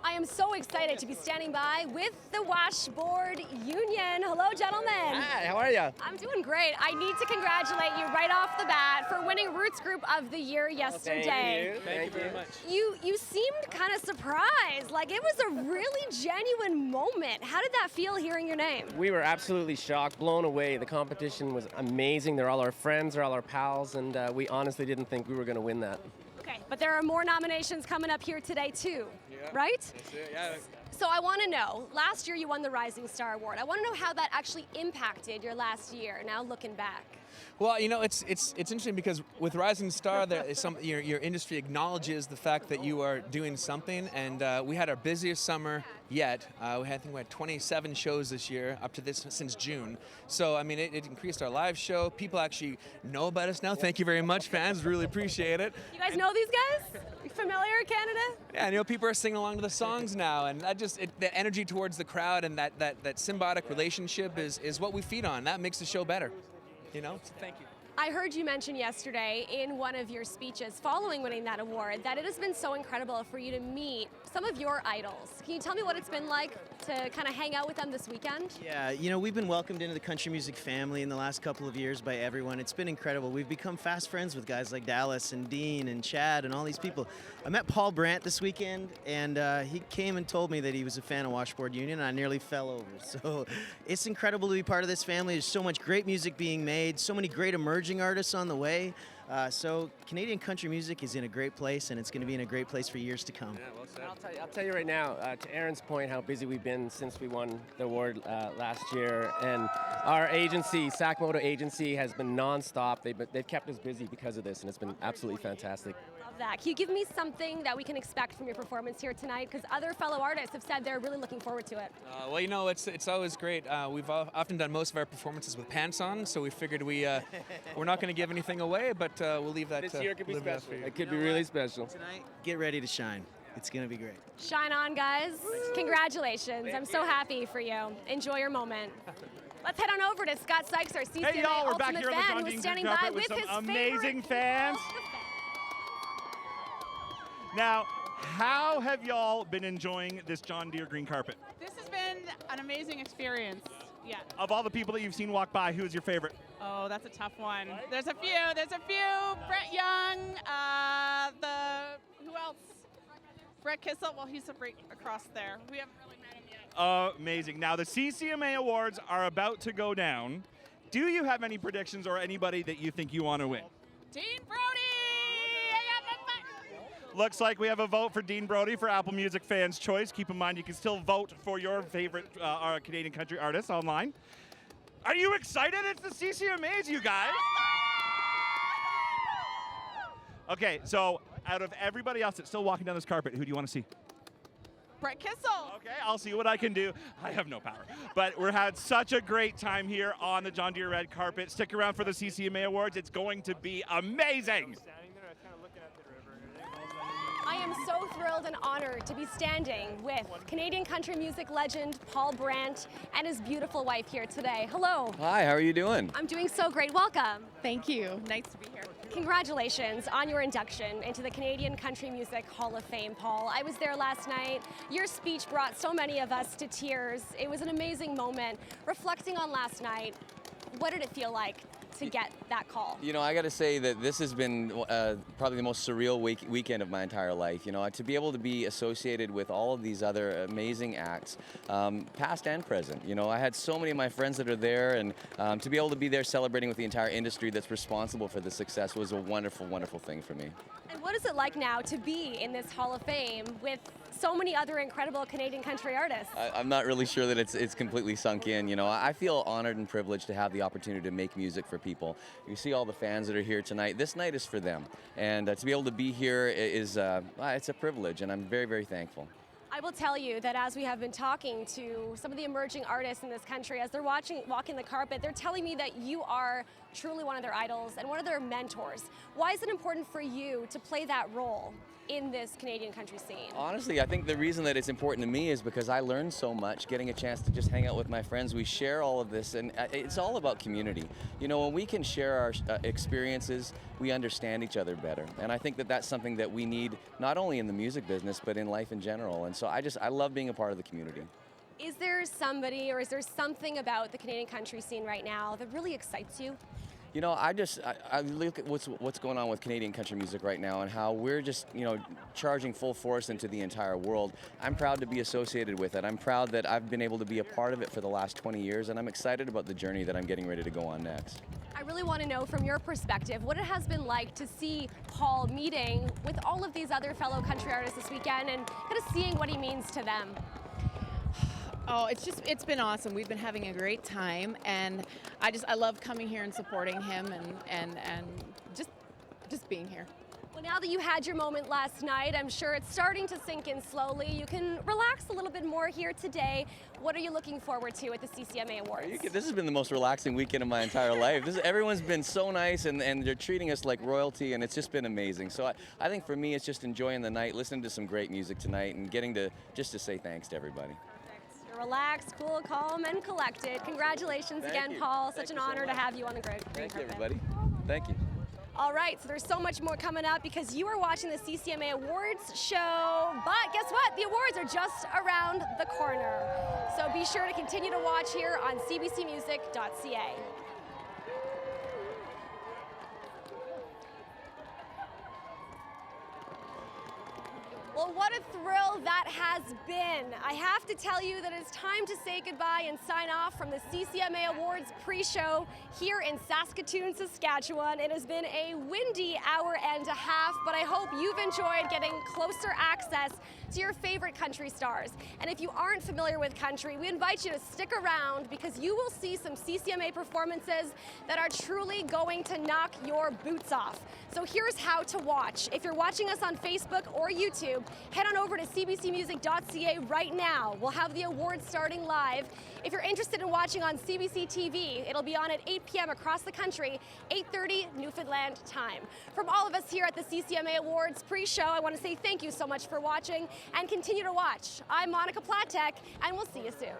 I am so excited to be standing by with the Washboard Union. Hello, gentlemen. Hi, how are you? I'm doing great. I need to congratulate you right off the bat for winning Roots Group of the Year yesterday. Thank you very much. You seemed kind of surprised. Like, it was a really genuine moment. How did that feel hearing your name? We were absolutely shocked, blown away. The competition was amazing. They're all our friends, they're all our pals, and we honestly didn't think we were going to win that. Okay, but there are more nominations coming up here today too, right? That's it, yeah. So I want to know, last year you won the Rising Star Award. I want to know how that actually impacted your last year, now looking back. Well, you know, it's interesting because with Rising Star, there is your industry acknowledges the fact that you are doing something, and we had our busiest summer yet. I think we had 27 shows this year, up to this since June. So, I mean, it increased our live show. People actually know about us now. Thank you very much, fans. Really appreciate it. You guys know these guys? You familiar, Canada? Yeah, you know, people are singing along to the songs now, and that the energy towards the crowd and that symbiotic relationship is what we feed on. That makes the show better. You know, so thank you. I heard you mention yesterday in one of your speeches following winning that award that it has been so incredible for you to meet some of your idols. Can you tell me what it's been like to kind of hang out with them this weekend? Yeah, you know, we've been welcomed into the country music family in the last couple of years by everyone. It's been incredible. We've become fast friends with guys like Dallas and Dean and Chad and all these people. I met Paul Brandt this weekend, and he came and told me that he was a fan of Washboard Union, and I nearly fell over. So it's incredible to be part of this family. There's so much great music being made, so many great emerging artists on the way. So Canadian country music is in a great place, and it's going to be in a great place for years to come. Yeah, well said. I'll tell you right now, to Erin's point, how busy we've been since we won the award last year, and our agency, Sacmoto Agency, has been nonstop. They've kept us busy because of this, and it's been absolutely fantastic. Love that. Can you give me something that we can expect from your performance here tonight? Because other fellow artists have said they're really looking forward to it. Well, you know, it's always great. We've often done most of our performances with pants on, so we figured we're not going to give anything away, but we'll leave that. This year could be special. It could You be know really what? special. Tonight, get ready to shine. It's going to be great. Shine on, guys. Congratulations. I'm so happy for you. Enjoy your moment. Let's head on over to Scott Sykes, our CCMA Hey y'all, we're back Ultimate here on the fan, John who's Dean standing Green by Carpet with with his some favorite amazing fans. Now, how have y'all been enjoying this John Deere green carpet? This has been an amazing experience. Yeah. Of all the people that you've seen walk by, who is your favorite? Oh, that's a tough one. There's a few. Brett Young. Who else? Brett Kissel. Well, he's right across there. We haven't really met him yet. Amazing. Now, the CCMA Awards are about to go down. Do you have any predictions or anybody that you think you want to win? Dean Brody. Looks like we have a vote for Dean Brody for Apple Music Fans' Choice. Keep in mind, you can still vote for your favorite Canadian country artists online. Are you excited? It's the CCMAs, you guys. Okay, so out of everybody else that's still walking down this carpet, who do you want to see? Brett Kissel. Okay, I'll see what I can do. I have no power. But we're had such a great time here on the John Deere red carpet. Stick around for the CCMA Awards. It's going to be amazing. I am so thrilled and honored to be standing with Canadian country music legend Paul Brandt and his beautiful wife here today. Hello. Hi, how are you doing? I'm doing so great. Welcome. Thank you. Nice to be here. Congratulations on your induction into the Canadian Country Music Hall of Fame, Paul. I was there last night. Your speech brought so many of us to tears. It was an amazing moment. Reflecting on last night, what did it feel like to get that call? You know, I got to say that this has been probably the most surreal weekend of my entire life. You know, to be able to be associated with all of these other amazing acts, past and present. You know, I had so many of my friends that are there, and to be able to be there celebrating with the entire industry that's responsible for the success was a wonderful, wonderful thing for me. And what is it like now to be in this Hall of Fame with so many other incredible Canadian country artists? I'm not really sure that it's completely sunk in. You know, I feel honored and privileged to have the opportunity to make music for people. You see all the fans that are here tonight. This night is for them, and to be able to be here is it's a privilege, and I'm very, very thankful. I will tell you that as we have been talking to some of the emerging artists in this country, as they're walking the carpet, they're telling me that you are truly one of their idols and one of their mentors. Why is it important for you to play that role in this Canadian country scene? Honestly, I think the reason that it's important to me is because I learned so much getting a chance to just hang out with my friends. We share all of this, and it's all about community. You know, when we can share our experiences, we understand each other better. And I think that that's something that we need not only in the music business, but in life in general. And so I love being a part of the community. Is there somebody or is there something about the Canadian country scene right now that really excites you? You know, I look at what's going on with Canadian country music right now and how we're just, charging full force into the entire world. I'm proud to be associated with it. I'm proud that I've been able to be a part of it for the last 20 years, and I'm excited about the journey that I'm getting ready to go on next. I really want to know from your perspective what it has been like to see Paul meeting with all of these other fellow country artists this weekend and kind of seeing what he means to them. Oh, it's been awesome. We've been having a great time, and I love coming here and supporting him and just being here. Well, now that you had your moment last night, I'm sure it's starting to sink in slowly. You can relax a little bit more here today. What are you looking forward to at the CCMA Awards? This has been the most relaxing weekend of my entire life. Everyone's been so nice, and they're treating us like royalty, and it's just been amazing. So I think for me, it's just enjoying the night, listening to some great music tonight, and getting to say thanks to everybody. You're relaxed, cool, calm, and collected. Congratulations again, Paul. Such an honor to have you on the green carpet. Thank you, everybody. Thank you. All right, so there's so much more coming up because you are watching the CCMA Awards show. But guess what? The awards are just around the corner. So be sure to continue to watch here on cbcmusic.ca. Well, what a thrill that has been. I have to tell you that it's time to say goodbye and sign off from the CCMA Awards pre-show here in Saskatoon, Saskatchewan. It has been a windy hour and a half, but I hope you've enjoyed getting closer access to your favorite country stars. And if you aren't familiar with country, we invite you to stick around because you will see some CCMA performances that are truly going to knock your boots off. So here's how to watch. If you're watching us on Facebook or YouTube, head on over to cbcmusic.ca right now. We'll have the awards starting live. If you're interested in watching on CBC TV, it'll be on at 8 p.m. across the country, 8:30 Newfoundland time. From all of us here at the CCMA Awards pre-show, I want to say thank you so much for watching and continue to watch. I'm Monika Platek, and we'll see you soon.